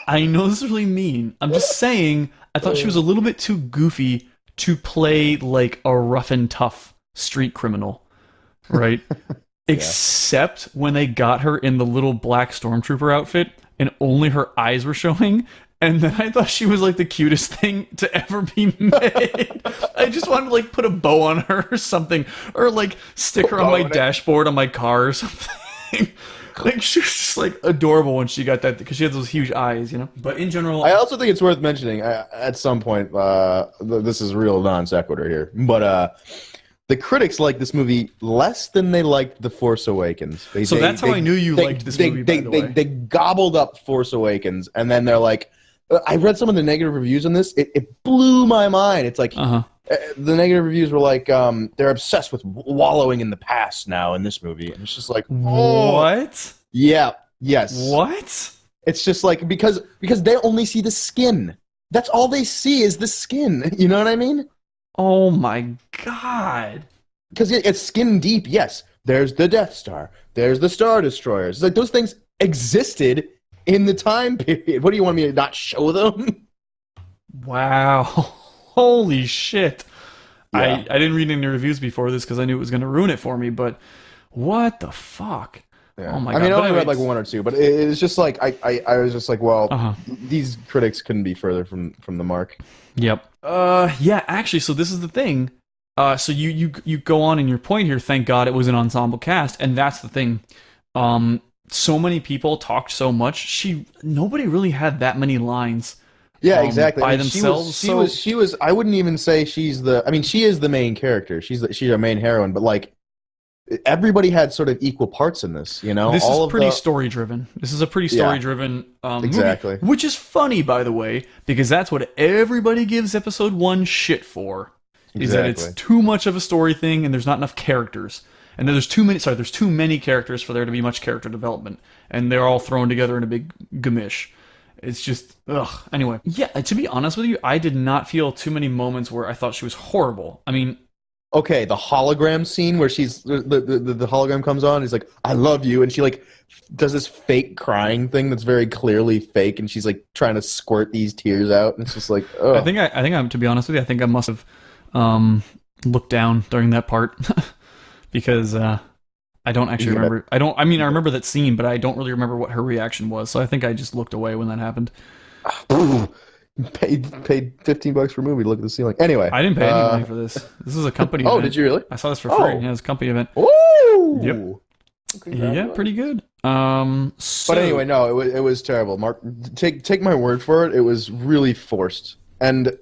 I know this is really mean. I'm just saying, I thought she was a little bit too goofy to play like a rough and tough street criminal, right? Except when they got her in the little black stormtrooper outfit and only her eyes were showing. And then I thought she was like the cutest thing to ever be made. I just wanted to like put a bow on her or something, or like stick her on my dashboard on my car or something. Like she was just like adorable when she got that because she had those huge eyes, you know. But in general, I also think it's worth mentioning at some point. This is real non sequitur here, but the critics like this movie less than they liked The Force Awakens. That's how I knew you liked this movie. By the way, they gobbled up Force Awakens, and then they're like, I read some of the negative reviews on this. It blew my mind. It's like. The negative reviews were like, they're obsessed with wallowing in the past now in this movie. And it's just like, what? Yeah, yes. What? It's just like, because they only see the skin. That's all they see is the skin. You know what I mean? Oh my God. Because it's skin deep, yes. There's the Death Star. There's the Star Destroyers. It's like those things existed in the time period. What do you want me to not show them? Wow. Holy shit. Yeah. I didn't read any reviews before this because I knew it was going to ruin it for me, but what the fuck? Yeah. Oh my God. God. I mean, I only read like one or two, but it's just like, I was just like, well, these critics couldn't be further from the mark. Yep. Yeah, actually, so this is the thing. So you go on in your point here, thank God it was an ensemble cast, and that's the thing. So many people talked so much, nobody really had that many lines. Yeah, exactly. By themselves. She was. I wouldn't even say she's the. I mean, she is the main character. She's our main heroine. But like, everybody had sort of equal parts in this. You know, this is pretty story driven. This is a pretty story driven. Exactly. Movie, which is funny, by the way, because that's what everybody gives Episode 1 shit for. Is that it's too much of a story thing, and there's not enough characters, and there's too many characters for there to be much character development, and they're all thrown together in a big gamish. It's just, ugh. Anyway, yeah, to be honest with you, I did not feel too many moments where I thought she was horrible. I mean... Okay, the hologram scene where she's... The hologram comes on, he's like, I love you, and she, like, does this fake crying thing that's very clearly fake, and she's, like, trying to squirt these tears out, and it's just like, ugh. I think I'm, to be honest with you, I think I must have looked down during that part, because... I don't actually remember. I remember that scene, but I don't really remember what her reaction was. So I think I just looked away when that happened. Paid $15 for a movie to look at the ceiling. Anyway, I didn't pay any money for this. This is a company event. Oh, did you really? I saw this for free. Yeah, it was a company event. Ooh. Yep. Yeah, pretty good. But anyway, no, it was terrible. Mark, take my word for it. It was really forced. And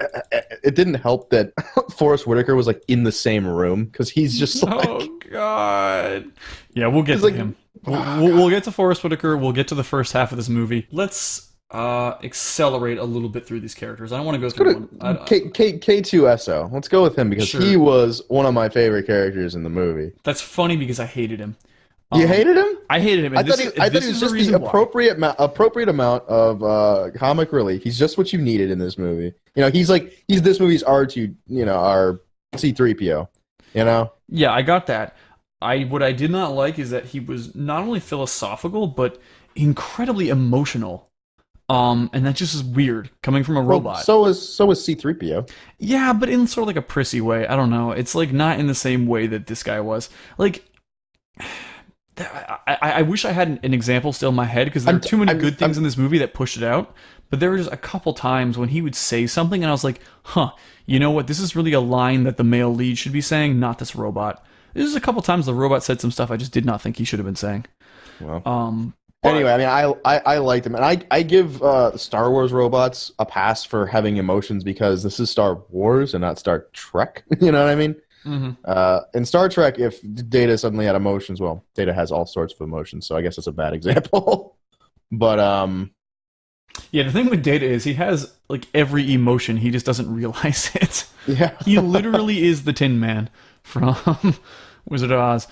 it didn't help that Forrest Whitaker was like in the same room because he's just like, oh God, yeah, we'll get to him. We'll get to Forrest Whitaker. We'll get to the first half of this movie. Let's accelerate a little bit through these characters. I don't want to go through one. K2SO. Let's go with him because he was one of my favorite characters in the movie. That's funny because I hated him. You hated him? I hated him. I thought he was just the appropriate amount of comic relief. He's just what you needed in this movie. You know, he's this movie's R2, our C3PO. You know? Yeah, I got that. What I did not like is that he was not only philosophical but incredibly emotional. And that just is weird coming from a robot. So is C3PO. Yeah, but in sort of like a prissy way. I don't know. It's like not in the same way that this guy was. Like I wish I had an example still in my head, because there are too many good things in this movie that pushed it out. But there were just a couple times when he would say something, and I was like, huh, you know what? This is really a line that the male lead should be saying, not this robot. There's a couple times the robot said some stuff I just did not think he should have been saying. Well, anyway, I mean, I liked him, and I give Star Wars robots a pass for having emotions, because this is Star Wars and not Star Trek. You know what I mean? Mm-hmm. In Star Trek, if Data suddenly had emotions, well, Data has all sorts of emotions, so I guess it's a bad example. But yeah, the thing with Data is he has like every emotion, he just doesn't realize it. Yeah. He literally is the Tin Man from Wizard of Oz.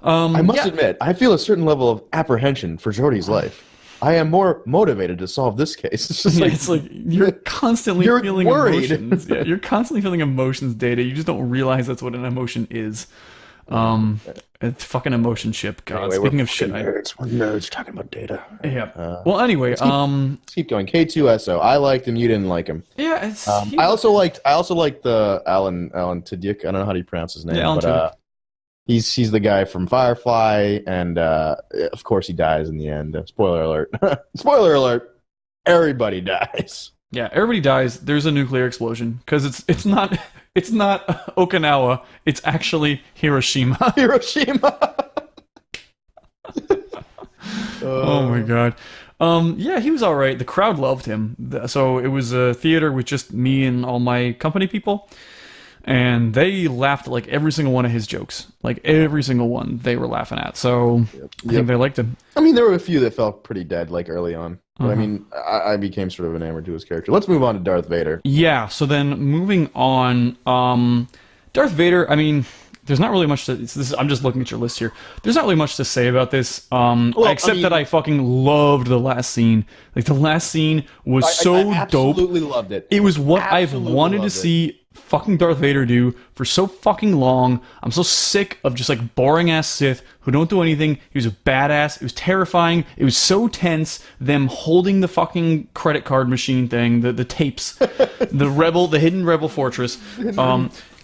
I must admit, I feel a certain level of apprehension for Geordi's life. I am more motivated to solve this case. It's just it's like you're constantly feeling worried. emotions. Yeah, you're constantly feeling emotions, Data. You just don't realize that's what an emotion is. It's fucking emotion ship. God, anyway, speaking of shit, we're nerds talking about Data. Yeah. Well, anyway, let's keep going. K2SO. I liked him. You didn't like him. Yeah. It's, I also liked the Alan Tudyk. I don't know how do you pronounce his name, but he's the guy from Firefly, and of course he dies in the end. Spoiler alert! Spoiler alert! Everybody dies. Yeah, everybody dies. There's a nuclear explosion, because it's not Okinawa. It's actually Hiroshima. Hiroshima. Oh my god. Yeah, he was all right. The crowd loved him. So it was a theater with just me and all my company people, and they laughed at like every single one of his jokes. Like every single one they were laughing at. So I think they liked him. I mean, there were a few that felt pretty dead, like early on. But I mean, I became sort of enamored to his character. Let's move on to Darth Vader. Yeah, so then moving on, Darth Vader, I mean, there's not really much to... I'm just looking at your list here. There's not really much to say about this, except that I fucking loved the last scene. Like, the last scene was so dope. I absolutely loved it. It was what I've wanted to see fucking Darth Vader do for so fucking long. I'm so sick of just like boring ass Sith who don't do anything. He was a badass. It was terrifying. It was so tense. Them holding the fucking credit card machine thing, the tapes, the hidden rebel fortress,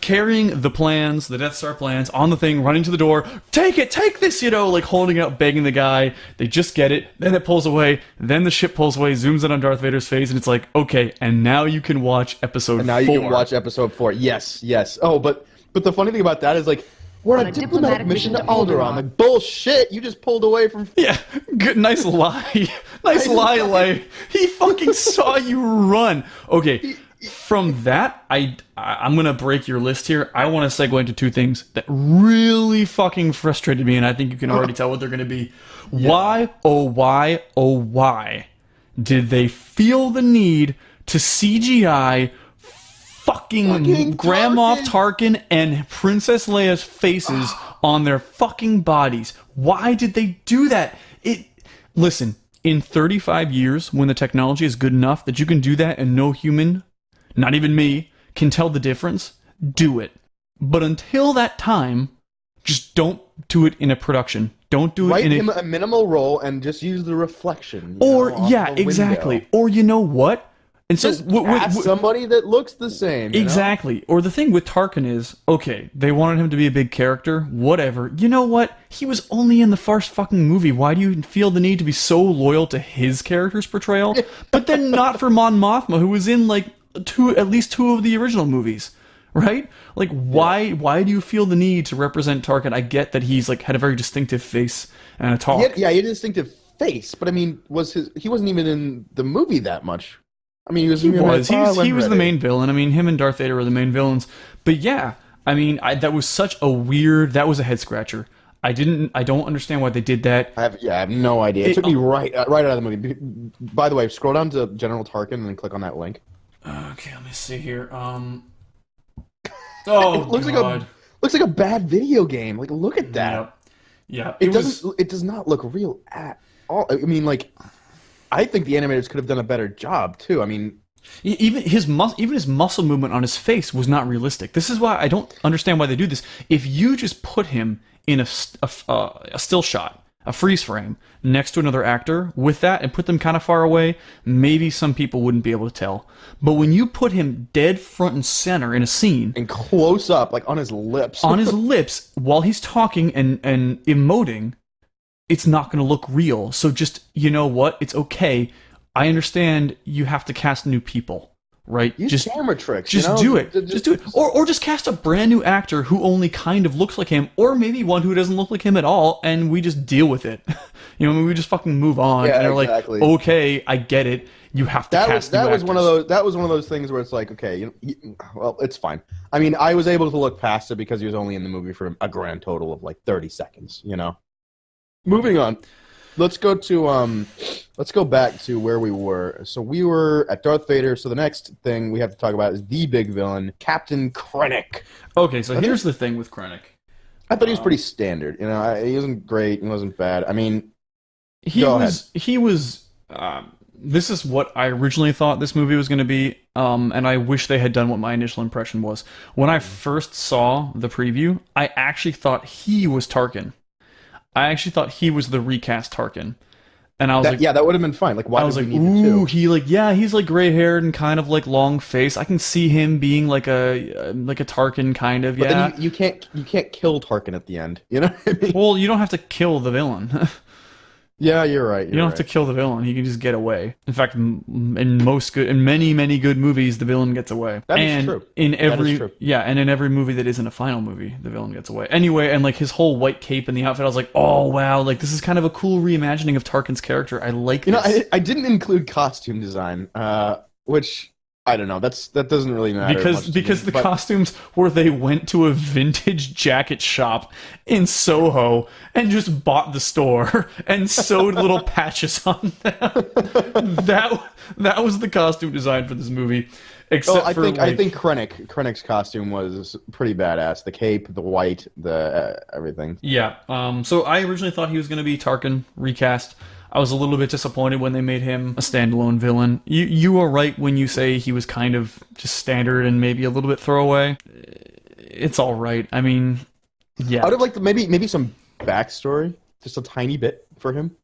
carrying the plans, the Death Star plans on the thing, running to the door. Take this, like holding it up, begging the guy. They just get it. Then it pulls away. Then the ship pulls away, zooms in on Darth Vader's face, and it's like, okay, and now you can watch episode 4. Now you can watch episode 4. Yes. Oh, but the funny thing about that is like, we're on a diplomatic mission to Alderaan. Like, bullshit, you just pulled away from... Yeah, good, nice lie. Nice lie. He fucking saw you run. Okay, from that, I'm going to break your list here. I want to segue into two things that really fucking frustrated me, and I think you can already tell what they're going to be. Yeah. Why did they feel the need to CGI fucking Grand Moff Tarkin and Princess Leia's faces on their fucking bodies? Why did they do that? Listen, in 35 years, when the technology is good enough that you can do that and no human, not even me, can tell the difference, do it. But until that time, just don't do it in a production. Don't do it Write in him a minimal role and just use the reflection. Exactly. Window. Or you know what? And so just cast somebody that looks the same. Exactly. Or the thing with Tarkin is, okay, they wanted him to be a big character, whatever. You know what? He was only in the first fucking movie. Why do you feel the need to be so loyal to his character's portrayal? But then not for Mon Mothma, who was in like at least 2 of the original movies, right? Like, why do you feel the need to represent Tarkin? I get that he's like had a very distinctive face and a talk. He had a distinctive face, but I mean, he wasn't even in the movie that much. I mean, he was the main villain. I mean, him and Darth Vader were the main villains. But yeah, I mean, that was such a weird. That was a head scratcher. I don't understand why they did that. I have no idea. It took me right out of the movie. By the way, scroll down to General Tarkin and then click on that link. Okay, let me see here. Oh, it looks like a bad video game. Like, look at that. Yeah. It does not look real at all. I mean, like, I think the animators could have done a better job too. I mean, even his muscle movement on his face was not realistic. This is why I don't understand why they do this. If you just put him in a still shot, a freeze frame next to another actor with that and put them kind of far away, maybe some people wouldn't be able to tell. But when you put him dead front and center in a scene and close up, like on his lips, while he's talking and emoting, it's not going to look real. So just, you know what? It's okay. I understand you have to cast new people, right? Use just camera tricks. Just do it. Just do it. Or just cast a brand new actor who only kind of looks like him, or maybe one who doesn't look like him at all, and we just deal with it. You know, we just fucking move on. Yeah, and they're exactly. like, okay, I get it. You have to cast new actors. That was one of those things where it's like, okay, well, it's fine. I mean, I was able to look past it because he was only in the movie for a grand total of like 30 seconds. You know. Moving on. Let's go back to where we were. So we were at Darth Vader. So the next thing we have to talk about is the big villain, Captain Krennic. Okay, so here's the thing with Krennic. I thought he was pretty standard. You know, he wasn't great. He wasn't bad. I mean, He was. This is what I originally thought this movie was going to be, and I wish they had done what my initial impression was. When I first saw the preview, I actually thought he was Tarkin. I actually thought he was the recast Tarkin. And I was like, yeah, that would have been fine. Like, why I was did like, we need the two? he's like gray haired and kind of like long face. I can see him being like a Tarkin kind of. But yeah, then you can't kill Tarkin at the end. You know what I mean? Well, you don't have to kill the villain. Yeah, you're right. You don't have to kill the villain. He can just get away. In fact, in many good movies, the villain gets away. That is true. And in every movie that isn't a final movie, the villain gets away. Anyway, and like his whole white cape and the outfit, I was like, oh wow, like this is kind of a cool reimagining of Tarkin's character. I like this. You know, I didn't include costume design, which I don't know. That doesn't really matter because the costumes where they went to a vintage jacket shop in Soho and just bought the store and sewed little patches on them. That was the costume design for this movie. Except I think Krennic's costume was pretty badass. The cape, the white, the everything. Yeah. So I originally thought he was going to be Tarkin recast. I was a little bit disappointed when they made him a standalone villain. You are right when you say he was kind of just standard and maybe a little bit throwaway. It's all right. I mean, yeah. I would have liked maybe some backstory, just a tiny bit for him.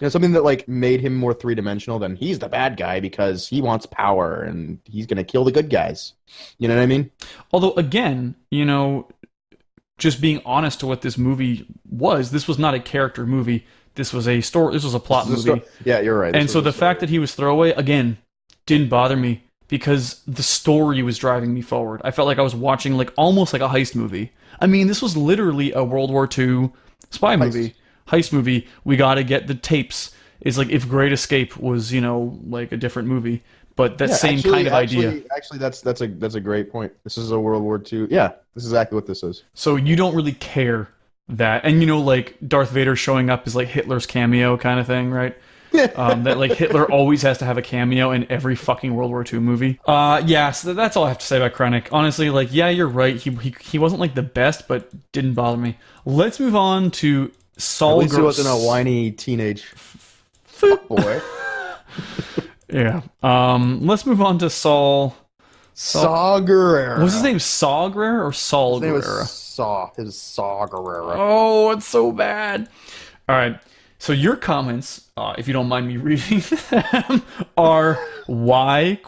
You know, something that like made him more three-dimensional than he's the bad guy because he wants power and he's going to kill the good guys. You know what I mean? Although, again, you know, just being honest to what this movie was, this was not a character movie. This was a story. This was a plot movie. Yeah, you're right. And so the fact that he was throwaway, again, didn't bother me because the story was driving me forward. I felt like I was watching like almost like a heist movie. I mean, this was literally a World War II spy movie. Heist movie. We got to get the tapes. It's like if Great Escape was, you know, like a different movie, but that same kind of idea. Actually, that's a great point. This is a World War II. Yeah, this is exactly what this is. So you don't really care that, and you know, like Darth Vader showing up is like Hitler's cameo kind of thing, right? That like Hitler always has to have a cameo in every fucking World War II movie. Yeah, so that's all I have to say about Krennic. Honestly, like, yeah, you're right. He wasn't like the best, but didn't bother me. Let's move on to Saul. At least he wasn't a whiny teenage boy. Yeah. Let's move on to Saul. Saw Gerrera. Was his name Saw Gerrera or Saul Gerrera? His Saw Gerrera. Oh, it's so bad. All right. So your comments, if you don't mind me reading them, are why ?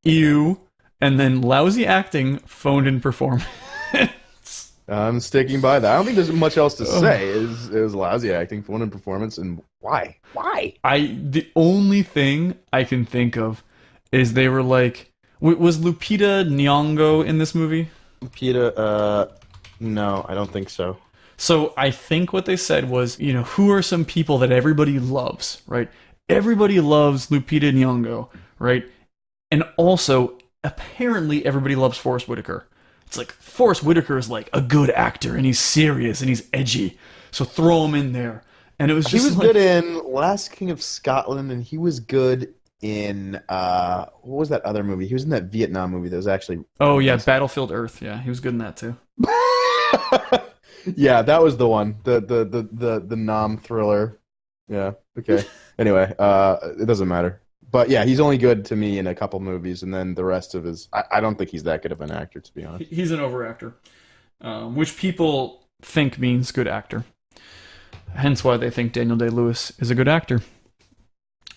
Ew, and then lousy acting, phoned in performance. I'm sticking by that. I don't think there's much else to say. It was lousy acting, phoned in performance, and why? Why? The only thing I can think of is they were like, was Lupita Nyong'o in this movie? Lupita, no, I don't think so. So I think what they said was, you know, who are some people that everybody loves, right? Everybody loves Lupita Nyong'o, right? And also, apparently, everybody loves Forrest Whitaker. It's like, Forrest Whitaker is like a good actor, and he's serious, and he's edgy. So throw him in there. And it was just he was like, good in Last King of Scotland, and he was good in, what was that other movie? He was in that Vietnam movie that was actually... Oh, yeah, Battlefield Earth. Yeah, he was good in that, too. Yeah, that was the one. The Nam thriller. Yeah, okay. Anyway, it doesn't matter. But yeah, he's only good to me in a couple movies, and then the rest of his... I don't think he's that good of an actor, to be honest. He's an overactor, which people think means good actor. Hence why they think Daniel Day-Lewis is a good actor.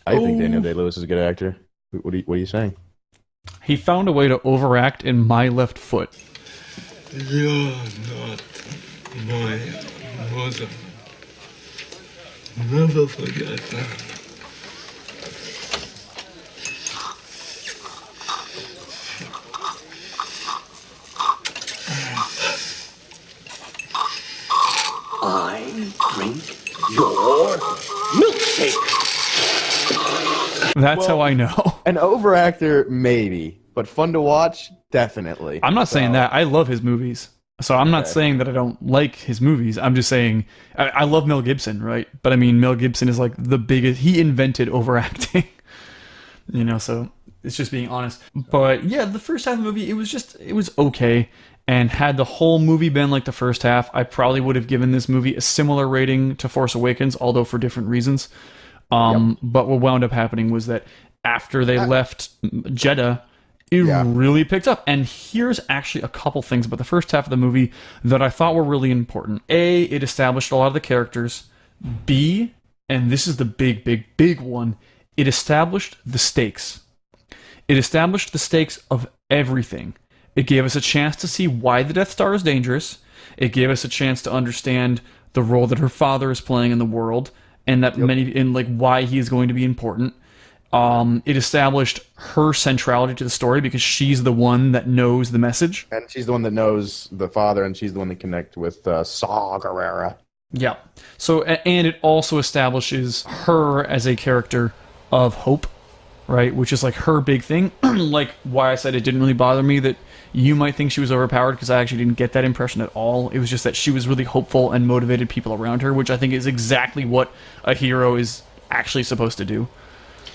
I think Daniel Day-Lewis is a good actor. What are you saying? He found a way to overact in My Left Foot. You're not my mother. Never forget that. I drink your milkshake. That's how I know. An overactor, maybe, but fun to watch, definitely. I'm not saying that. I love his movies. So I'm not saying that I don't like his movies. I'm just saying I love Mel Gibson, right? But I mean, Mel Gibson is like the biggest. He invented overacting, so it's just being honest. But yeah, the first half of the movie, it was okay. And had the whole movie been like the first half, I probably would have given this movie a similar rating to Force Awakens, although for different reasons. But what wound up happening was that after they left Jeddah, it really picked up. And here's actually a couple things about the first half of the movie that I thought were really important. A, it established a lot of the characters. B, and this is the big, big, big one, it established the stakes. It established the stakes of everything. It gave us a chance to see why the Death Star is dangerous. It gave us a chance to understand the role that her father is playing in the world, and that why he is going to be important. It established her centrality to the story because she's the one that knows the message. And she's the one that knows the father, and she's the one that connects with Saw Gerrera. Yeah. So, and it also establishes her as a character of hope, right? Which is like her big thing. Like why I said it didn't really bother me that you might think she was overpowered, because I actually didn't get that impression at all. It was just that she was really hopeful and motivated people around her, which I think is exactly what a hero is actually supposed to do.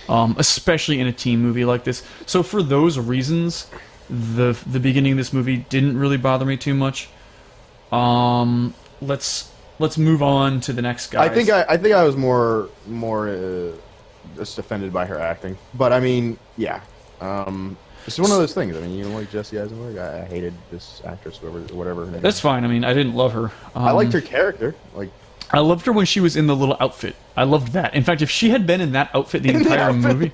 Especially in a team movie like this. So for those reasons, the beginning of this movie didn't really bother me too much. Let's move on to the next guy. I think I was more just offended by her acting. But I mean, yeah. It's one of those things. I mean, you don't like Jesse Eisenberg? I hated this actress, whatever her name That's is. Fine. I mean, I didn't love her. I liked her character. I loved her when she was in the little outfit. I loved that. In fact, if she had been in that outfit the entire movie...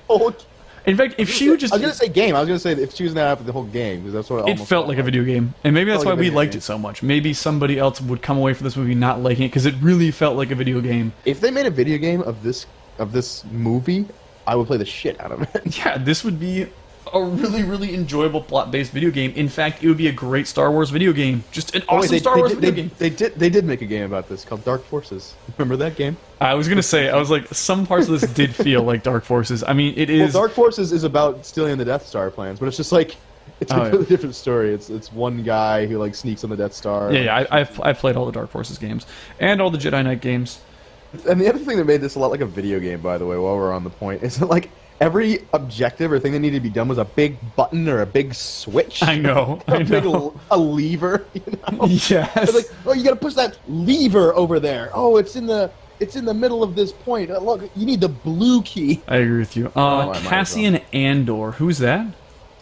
In fact, if she would just... I was going to say game. I was going to say if she was in that outfit the whole game, because that's what it felt like a video game. And maybe that's why we liked it so much. Maybe somebody else would come away from this movie not liking it, because it really felt like a video game. If they made a video game of this movie, I would play the shit out of it. Yeah, this would be a really, really enjoyable plot-based video game. In fact, it would be a great Star Wars video game. Just an awesome Star Wars video game. They did make a game about this called Dark Forces. Remember that game? I was gonna say, I was like, some parts of this did feel like Dark Forces. I mean, it is. Well, Dark Forces is about stealing the Death Star plans, but it's just like it's a completely different story. It's one guy who like sneaks on the Death Star. Yeah, I've played all the Dark Forces games and all the Jedi Knight games. And the other thing that made this a lot like a video game, by the way, while we're on the point, is that like every objective or thing that needed to be done was a big button or a big switch. I know. A lever, Yes. It's like, oh, you gotta push that lever over there. Oh, it's in the middle of this point. Look, you need the blue key. I agree with you. Cassian Andor. Who's that?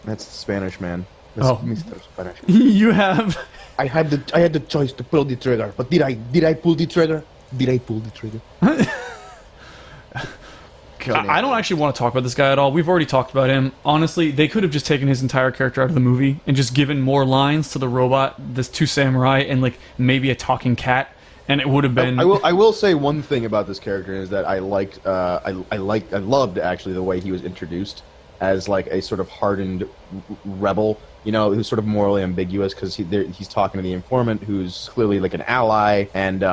That's the Spanish man. That's Mr. Spanish. You have... I had the choice to pull the trigger, but did I pull the trigger? Did I pull the trigger? I don't actually want to talk about this guy at all. We've already talked about him. Honestly, they could have just taken his entire character out of the movie and just given more lines to the robot, this two samurai, and like maybe a talking cat, and it would have been. I will say one thing about this character is that I loved actually the way he was introduced as like a sort of hardened rebel, who's sort of morally ambiguous because he's talking to the informant who's clearly like an ally, and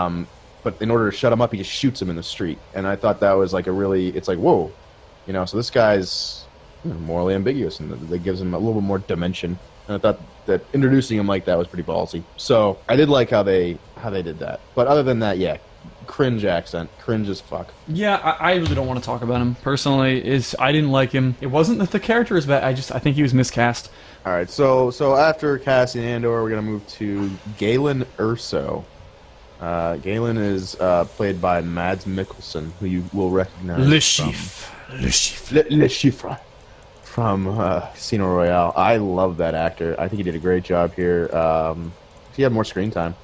but in order to shut him up, he just shoots him in the street. And I thought that was like it's like, whoa, so this guy's morally ambiguous, and that gives him a little bit more dimension. And I thought that introducing him like that was pretty ballsy. So I did like how they did that. But other than that, yeah, cringe accent, cringe as fuck. Yeah, I really don't want to talk about him personally. I didn't like him. It wasn't that the character is bad. I think he was miscast. All right, so after Cassian Andor, we're gonna move to Galen Erso. Galen is played by Mads Mikkelsen, who you will recognize. Le Chiffre. Le Chiffre. From Casino Royale. I love that actor. I think he did a great job here. He had more screen time.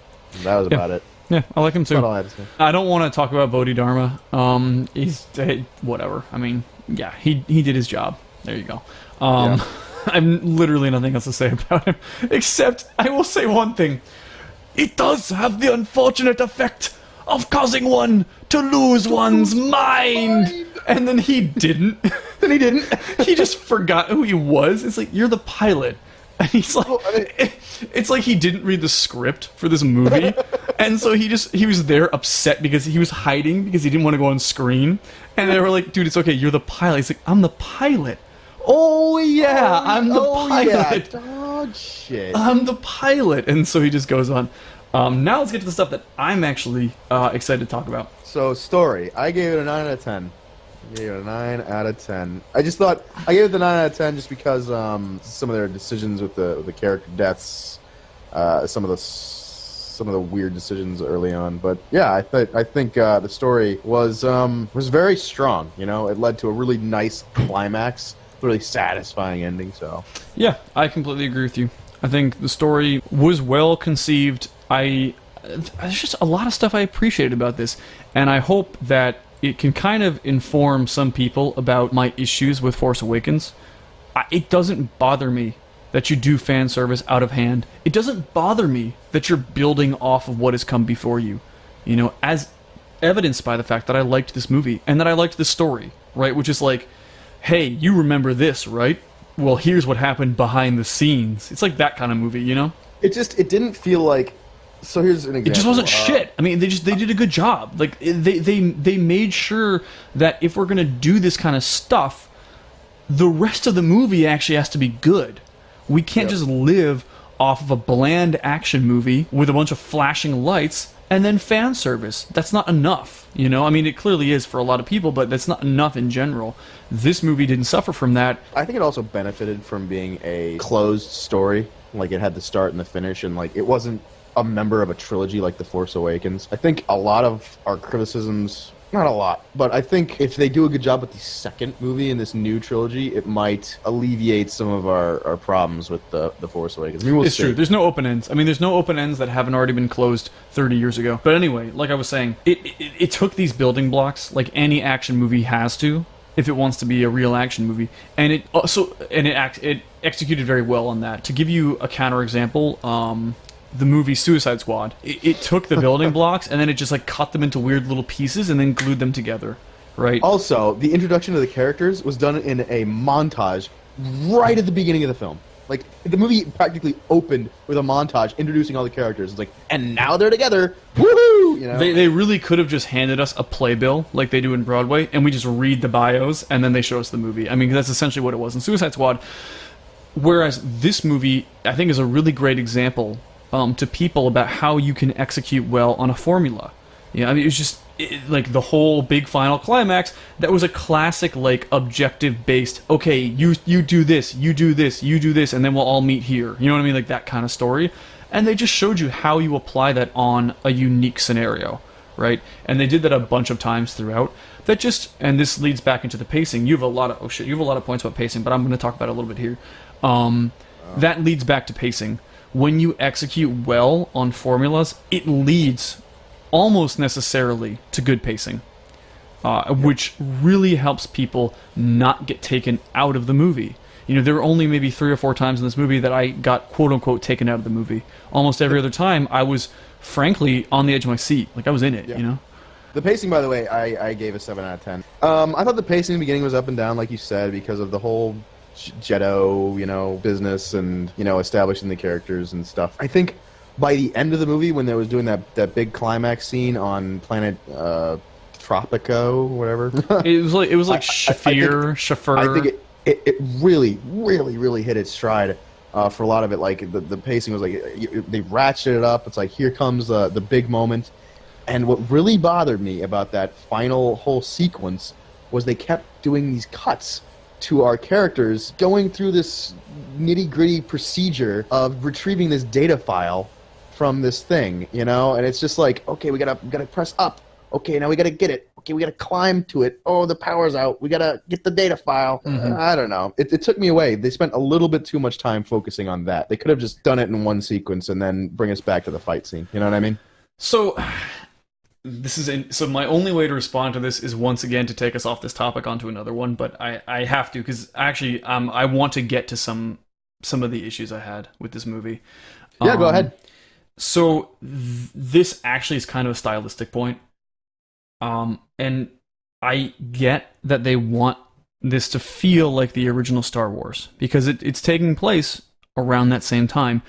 That was about it. Yeah, I like him too. That's all I had to say. I don't want to talk about Bodhidharma. He's whatever. I mean, yeah, he did his job. There you go. I'm literally nothing else to say about him, except I will say one thing. It does have the unfortunate effect of causing one to lose one's mind. And then he didn't. Then he didn't. He just forgot who he was. It's like, you're the pilot. And he's like, it's like he didn't read the script for this movie. And so he was there upset because he was hiding because he didn't want to go on screen. And they were like, dude, it's okay, you're the pilot. He's like, I'm the pilot. Oh yeah, I'm the pilot. Yeah. Dog shit. I'm the pilot. And so he just goes on. Now let's get to the stuff that I'm actually excited to talk about. So, story. I gave it a 9 out of 10. I gave it a 9 out of 10. I just thought I gave it the 9 out of 10 just because some of their decisions with the character deaths, some of the weird decisions early on. But yeah, I think the story was very strong. You know, it led to a really nice climax, really satisfying ending. So yeah, I completely agree with you. I think the story was well conceived. There's just a lot of stuff I appreciated about this, and I hope that it can kind of inform some people about my issues with Force Awakens. It doesn't bother me that you do fan service out of hand. It doesn't bother me that you're building off of what has come before you. You know, as evidenced by the fact that I liked this movie and that I liked the story, right? Which is like, hey, you remember this, right? Well, here's what happened behind the scenes. It's like that kind of movie, you know? it didn't feel like. So here's an example. It just wasn't shit. I mean, they did a good job. Like they made sure that if we're gonna do this kind of stuff, the rest of the movie actually has to be good. We can't just live off of a bland action movie with a bunch of flashing lights and then fan service. That's not enough, you know? I mean, it clearly is for a lot of people, but that's not enough in general. This movie didn't suffer from that. I think it also benefited from being a closed story. Like, it had the start and the finish, and, like, it wasn't a member of a trilogy like The Force Awakens. I think a lot of our criticisms... Not a lot, but I think if they do a good job with the second movie in this new trilogy, it might alleviate some of our problems with the Force Awakens. I mean, it's true. There's no open ends. I mean, there's no open ends that haven't already been closed 30 years ago. But anyway, like I was saying, it took these building blocks, like any action movie has to, if it wants to be a real action movie, and it executed very well on that. To give you a counterexample, the movie Suicide Squad, it took the building blocks and then it just like cut them into weird little pieces and then glued them together, right? Also, the introduction of the characters was done in a montage right at the beginning of the film. Like, the movie practically opened with a montage introducing all the characters. It's like, and now they're together, woohoo! You know? They really could have just handed us a playbill like they do in Broadway, and we just read the bios and then they show us the movie. I mean, that's essentially what it was in Suicide Squad. Whereas this movie, I think, is a really great example to people about how you can execute well on a formula. Yeah, I mean, it was just like the whole big final climax. That was a classic, like, objective-based. Okay, you do this, you do this, you do this, and then we'll all meet here. You know what I mean? Like that kind of story. And they just showed you how you apply that on a unique scenario, right? And they did that a bunch of times throughout. That just, and this leads back into the pacing. You have a lot of points about pacing, but I'm going to talk about it a little bit here. That leads back to pacing. When you execute well on formulas, it leads almost necessarily to good pacing, which really helps people not get taken out of the movie. You know, there were only maybe 3 or 4 times in this movie that I got quote-unquote taken out of the movie. Almost every other time, I was, frankly, on the edge of my seat. Like, I was in it, you know? The pacing, by the way, I gave a 7 out of 10. I thought the pacing in the beginning was up and down, like you said, because of the whole Jeddo, you know, business and, you know, establishing the characters and stuff. I think by the end of the movie, when they was doing that big climax scene on planet Tropico, whatever. it was like Shafir. I think it really, really, really hit its stride for a lot of it. Like, the pacing was like, they ratcheted it up. It's like, here comes the big moment. And what really bothered me about that final whole sequence was they kept doing these cuts to our characters going through this nitty-gritty procedure of retrieving this data file from this thing, you know? And it's just like, okay, we gotta press up. Okay, now we gotta get it. Okay, we gotta climb to it. Oh, the power's out. We gotta get the data file. I don't know. It took me away. They spent a little bit too much time focusing on that. They could have just done it in one sequence and then bring us back to the fight scene. You know what I mean? So... So my only way to respond to this is once again to take us off this topic onto another one, but I have to, because actually I want to get to some of the issues I had with this movie. Yeah, go ahead. So this actually is kind of a stylistic point. And I get that they want this to feel like the original Star Wars because it's taking place around that same time.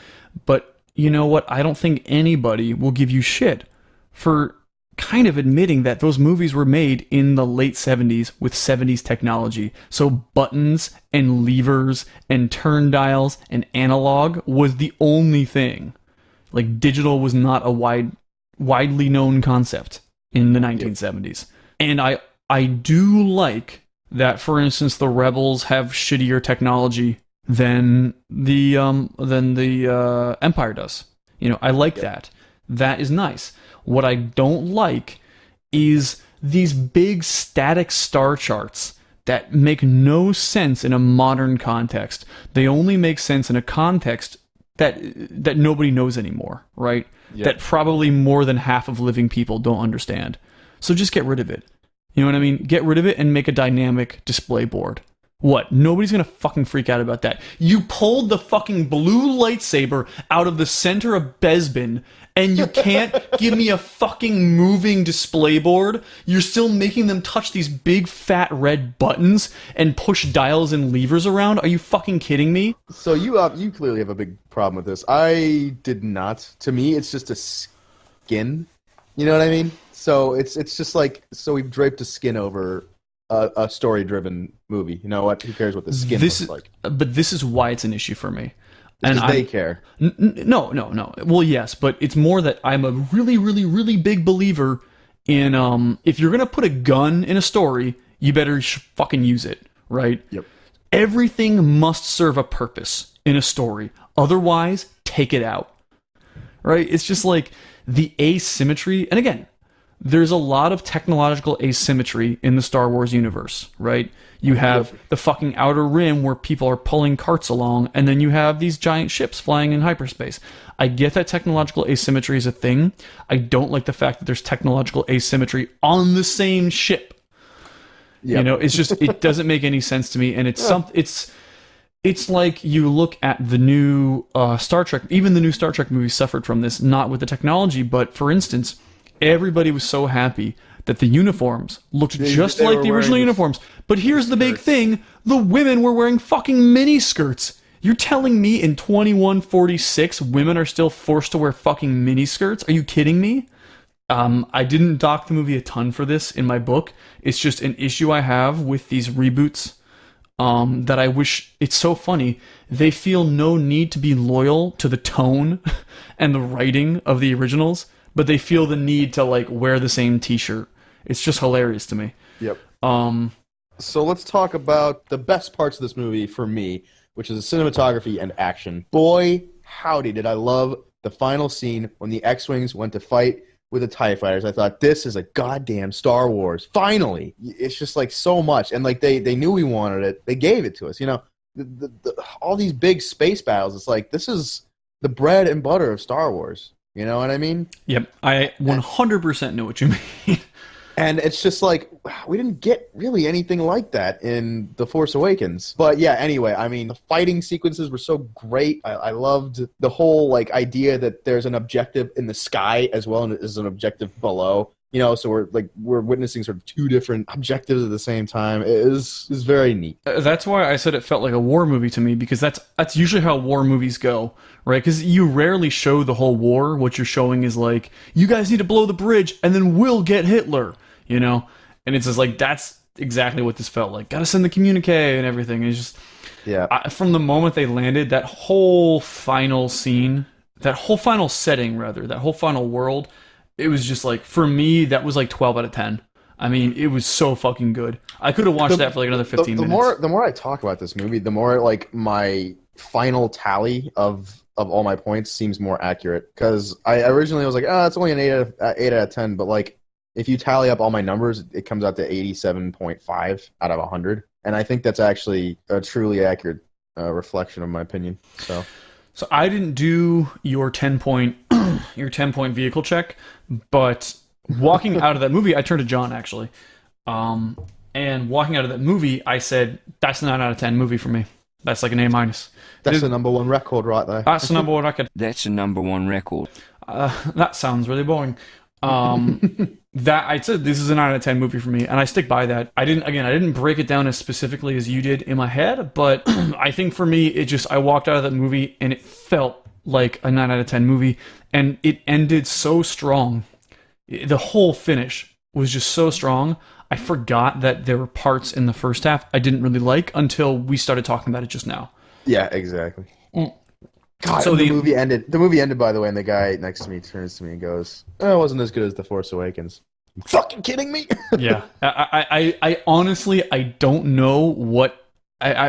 But you know what? I don't think anybody will give you shit for kind of admitting that those movies were made in the late 70s with 70s technology. So buttons and levers and turn dials and analog was the only thing. Like digital was not a widely known concept in the 1970s. And I do like that, for instance, the Rebels have shittier technology than the Empire does. You know, I like that. That is nice. What I don't like is these big static star charts that make no sense in a modern context. They only make sense in a context that nobody knows anymore, right? Yep. That probably more than half of living people don't understand. So just get rid of it. You know what I mean? Get rid of it and make a dynamic display board. What? Nobody's gonna fucking freak out about that. You pulled the fucking blue lightsaber out of the center of Bespin, and you can't give me a fucking moving display board? You're still making them touch these big fat red buttons and push dials and levers around? Are you fucking kidding me? So you clearly have a big problem with this. I did not. To me, it's just a skin. You know what I mean? So it's just like, so we've draped a skin over a story-driven movie. You know what? Who cares what the skin looks like? But this is why it's an issue for me. Because they care. No. Well, yes, but it's more that I'm a really, really, really big believer in if you're gonna put a gun in a story, you better fucking use it, right? Yep. Everything must serve a purpose in a story. Otherwise, take it out. Right? It's just like the asymmetry, and again, there's a lot of technological asymmetry in the Star Wars universe, right? You have the fucking Outer Rim where people are pulling carts along, and then you have these giant ships flying in hyperspace. I get that technological asymmetry is a thing. I don't like the fact that there's technological asymmetry on the same ship. Yep. You know, it's just, it doesn't make any sense to me, and it's like you look at the new Star Trek, even the new Star Trek movies suffered from this, not with the technology, but for instance, everybody was so happy that the uniforms looked just like the original uniforms. But here's the big thing. The women were wearing fucking mini skirts. You're telling me in 2146 women are still forced to wear fucking mini skirts? Are you kidding me? I didn't dock the movie a ton for this in my book. It's just an issue I have with these reboots that I wish... It's so funny. They feel no need to be loyal to the tone and the writing of the originals, but they feel the need to like wear the same t-shirt. It's just hilarious to me. Yep. So let's talk about the best parts of this movie for me, which is the cinematography and action. Boy, howdy, did I love the final scene when the X-Wings went to fight with the TIE Fighters. I thought, this is a goddamn Star Wars. Finally! It's just like so much. And like they knew we wanted it. They gave it to us. You know, all these big space battles, it's like, this is the bread and butter of Star Wars. You know what I mean? Yep, I 100% know what you mean. And it's just like, we didn't get really anything like that in The Force Awakens. But yeah, anyway, I mean, the fighting sequences were so great. I loved the whole like idea that there's an objective in the sky as well as an objective below. You know, so we're witnessing sort of two different objectives at the same time. It is very neat. That's why I said it felt like a war movie to me, because that's usually how war movies go, right? Because you rarely show the whole war. What you're showing is like, you guys need to blow the bridge, and then we'll get Hitler, you know? And it's just like, that's exactly what this felt like. Gotta send the communique and everything. It's just, yeah. From the moment they landed, that whole final scene, that whole final setting, rather, that whole final world, it was just like, for me, that was like 12 out of 10. I mean, it was so fucking good. I could have watched that for like another 15 minutes. The more I talk about this movie, the more like my final tally of all my points seems more accurate. Because I originally was like, it's only an 8 out of 10. But like, if you tally up all my numbers, it comes out to 87.5 out of 100. And I think that's actually a truly accurate reflection of my opinion. So I didn't do your 10-point vehicle check, but walking out of that movie, I turned to John actually, and walking out of that movie, I said, "That's a 9 out of 10 movie for me. That's like an A-." That's the number one record right there. That's the number one record. That's the number one record. That sounds really boring. That I said this is a 9 out of 10 movie for me, and I stick by that. I didn't break it down as specifically as you did in my head, but I think for me, I walked out of that movie and it felt like a 9 out of 10 movie, and it ended so strong. The whole finish was just so strong. I forgot that there were parts in the first half I didn't really like until we started talking about it just now. Yeah, exactly. God, So the movie ended. The movie ended, by the way, and the guy next to me turns to me and goes, "Oh, it wasn't as good as The Force Awakens." You fucking kidding me? Yeah, I honestly I don't know what.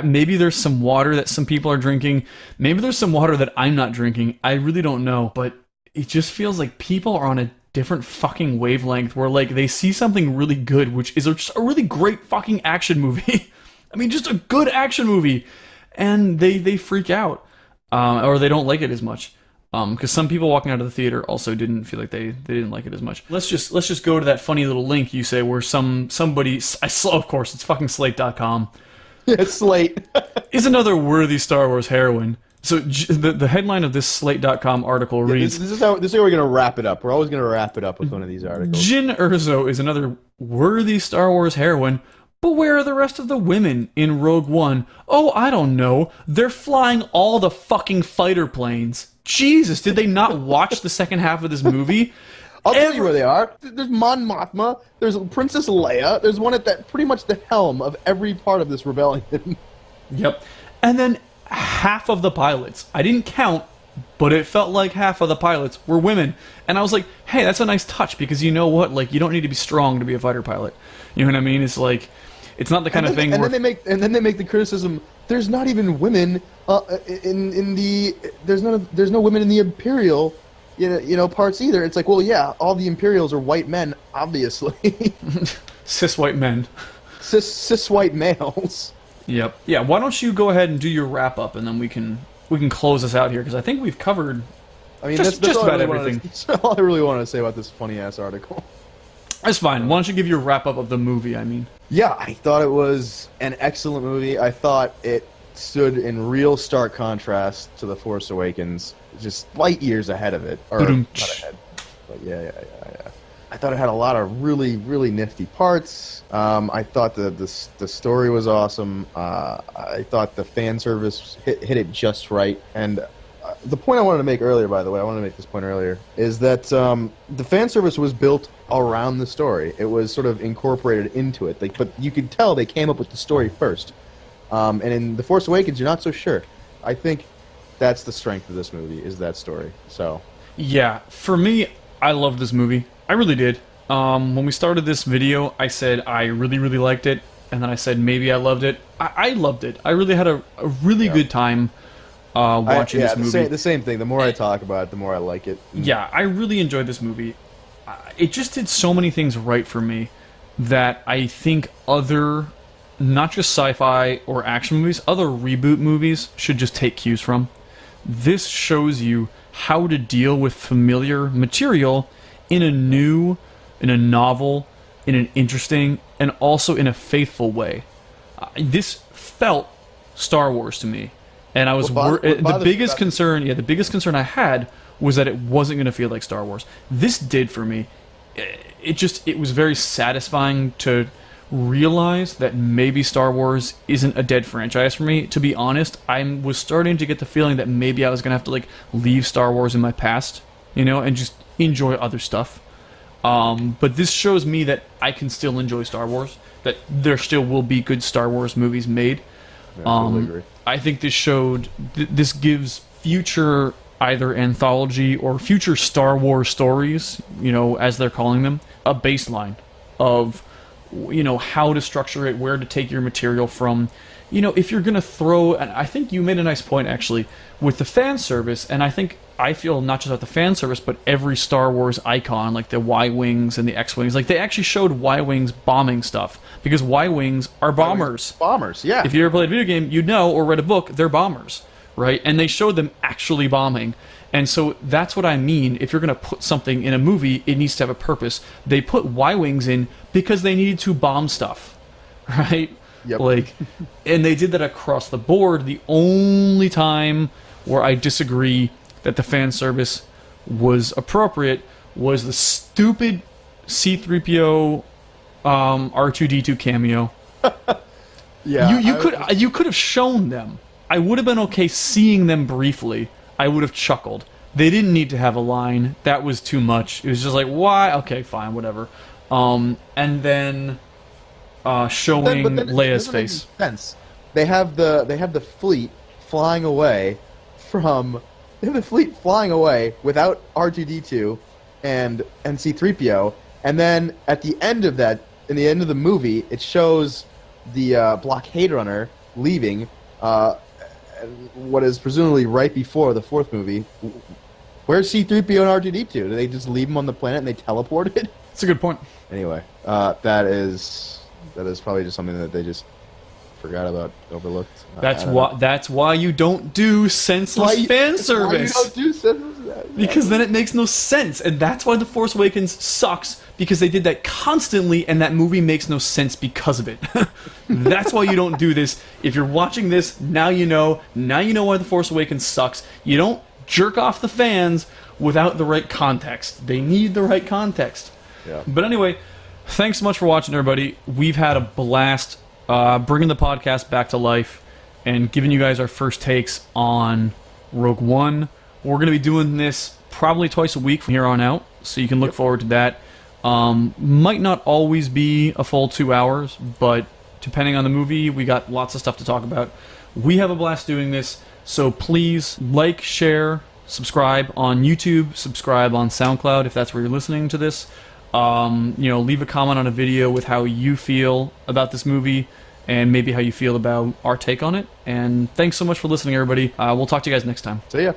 Maybe there's some water that some people are drinking. Maybe there's some water that I'm not drinking. I really don't know, but it just feels like people are on a different fucking wavelength where like they see something really good, which is just a really great fucking action movie. I mean, just a good action movie, and they freak out. Or they don't like it as much, because some people walking out of the theater also didn't feel like they didn't like it as much. Let's just go to that funny little link you say where somebody of course it's fucking Slate.com. It's Slate. Is another worthy Star Wars heroine. So the headline of this Slate.com article reads: This is how we're gonna wrap it up. We're always gonna wrap it up with one of these articles. Jyn Erso is another worthy Star Wars heroine. But where are the rest of the women in Rogue One? Oh, I don't know. They're flying all the fucking fighter planes. Jesus, did they not watch the second half of this movie? I'll tell you where they are. There's Mon Mothma. There's Princess Leia. There's one at that pretty much the helm of every part of this rebellion. Yep. And then half of the pilots. I didn't count, but it felt like half of the pilots were women. And I was like, hey, that's a nice touch, because you know what? Like, you don't need to be strong to be a fighter pilot. You know what I mean? It's like, it's not the kind of thing where... then they make the criticism, there's not even women in the... There's no women in the Imperial, parts either. It's like, well, yeah, all the Imperials are white men, obviously. Cis white men. Cis white males. Yep. Yeah, why don't you go ahead and do your wrap-up, and then we can close this out here, because I think we've covered that's about everything. That's all I really wanted to say about this funny-ass article. That's fine. Why don't you give your wrap-up of the movie, I mean. Yeah, I thought it was an excellent movie. I thought it stood in real stark contrast to The Force Awakens, just light years ahead of it. Or not ahead, but yeah. I thought it had a lot of really, really nifty parts. I thought the story was awesome. I thought the fan service hit it just right. And the point I wanted to make earlier, by the way, I wanted to make this point earlier, is that the fan service was built around the story. It was sort of incorporated into it. But you could tell they came up with the story first. And in The Force Awakens, you're not so sure. I think that's the strength of this movie, is that story. So yeah, for me, I loved this movie. I really did. When we started this video, I said I really, really liked it. And then I said maybe I loved it. I loved it. I really had a really good time watching this movie. The same thing. The more I talk about it, the more I like it. Yeah, I really enjoyed this movie. It just did so many things right for me that I think other, not just sci-fi or action movies, other reboot movies should just take cues from. This shows you how to deal with familiar material in a new, in a novel, in an interesting, and also in a faithful way. This felt Star Wars to me. And I was the biggest concern I had was that it wasn't going to feel like Star Wars. This did for me. It was very satisfying to realize that maybe Star Wars isn't a dead franchise for me. To be honest, I was starting to get the feeling that maybe I was going to have to leave Star Wars in my past, and just enjoy other stuff. But this shows me that I can still enjoy Star Wars, that there still will be good Star Wars movies made. Yeah, I totally agree. I think this gives future either anthology or future Star Wars stories, as they're calling them, a baseline of, how to structure it, where to take your material from. If you're going to throw, and I think you made a nice point actually, with the fan service, and I feel not just about the fan service, but every Star Wars icon, like the Y-Wings and the X-Wings, they actually showed Y-Wings bombing stuff, because Y-Wings are bombers. Bombers, yeah. If you ever played a video game, you'd know, or read a book, they're bombers, right? And they showed them actually bombing. And so that's what I mean. If you're going to put something in a movie, it needs to have a purpose. They put Y-Wings in because they needed to bomb stuff, right? Yep. And they did that across the board. The only time where I disagree that the fan service was appropriate was the stupid C-3PO R2-D2 cameo. Yeah, you could have shown them. I would have been okay seeing them briefly. I would have chuckled. They didn't need to have a line. That was too much. It was just like, why? Okay, fine, whatever. And then showing but then Leia's it doesn't make face. any sense. They have the fleet flying away without R2D2 and C-3PO, and then at the end of that, in the end of the movie, it shows the blockade runner leaving. What is presumably right before the fourth movie. Where's C-3PO and R2-D2? Do they just leave them on the planet and they teleported? That's a good point. Anyway, that is probably just something that they just forgot about, overlooked. That's why you don't do senseless fan service. Why you don't do senseless? Because then it makes no sense, and that's why The Force Awakens sucks, because they did that constantly, and that movie makes no sense because of it. That's why you don't do this. If you're watching this, now you know why The Force Awakens sucks. You don't jerk off the fans without the right context. They need the right context. Yeah. But anyway, thanks so much for watching, everybody. We've had a blast bringing the podcast back to life and giving you guys our first takes on Rogue One. We're going to be doing this probably twice a week from here on out, so you can look forward to that. Might not always be a full 2 hours, but depending on the movie, we got lots of stuff to talk about. We have a blast doing this, so please like, share, subscribe on YouTube, subscribe on SoundCloud if that's where you're listening to this. Leave a comment on a video with how you feel about this movie and maybe how you feel about our take on it. And thanks so much for listening, everybody. We'll talk to you guys next time. See ya.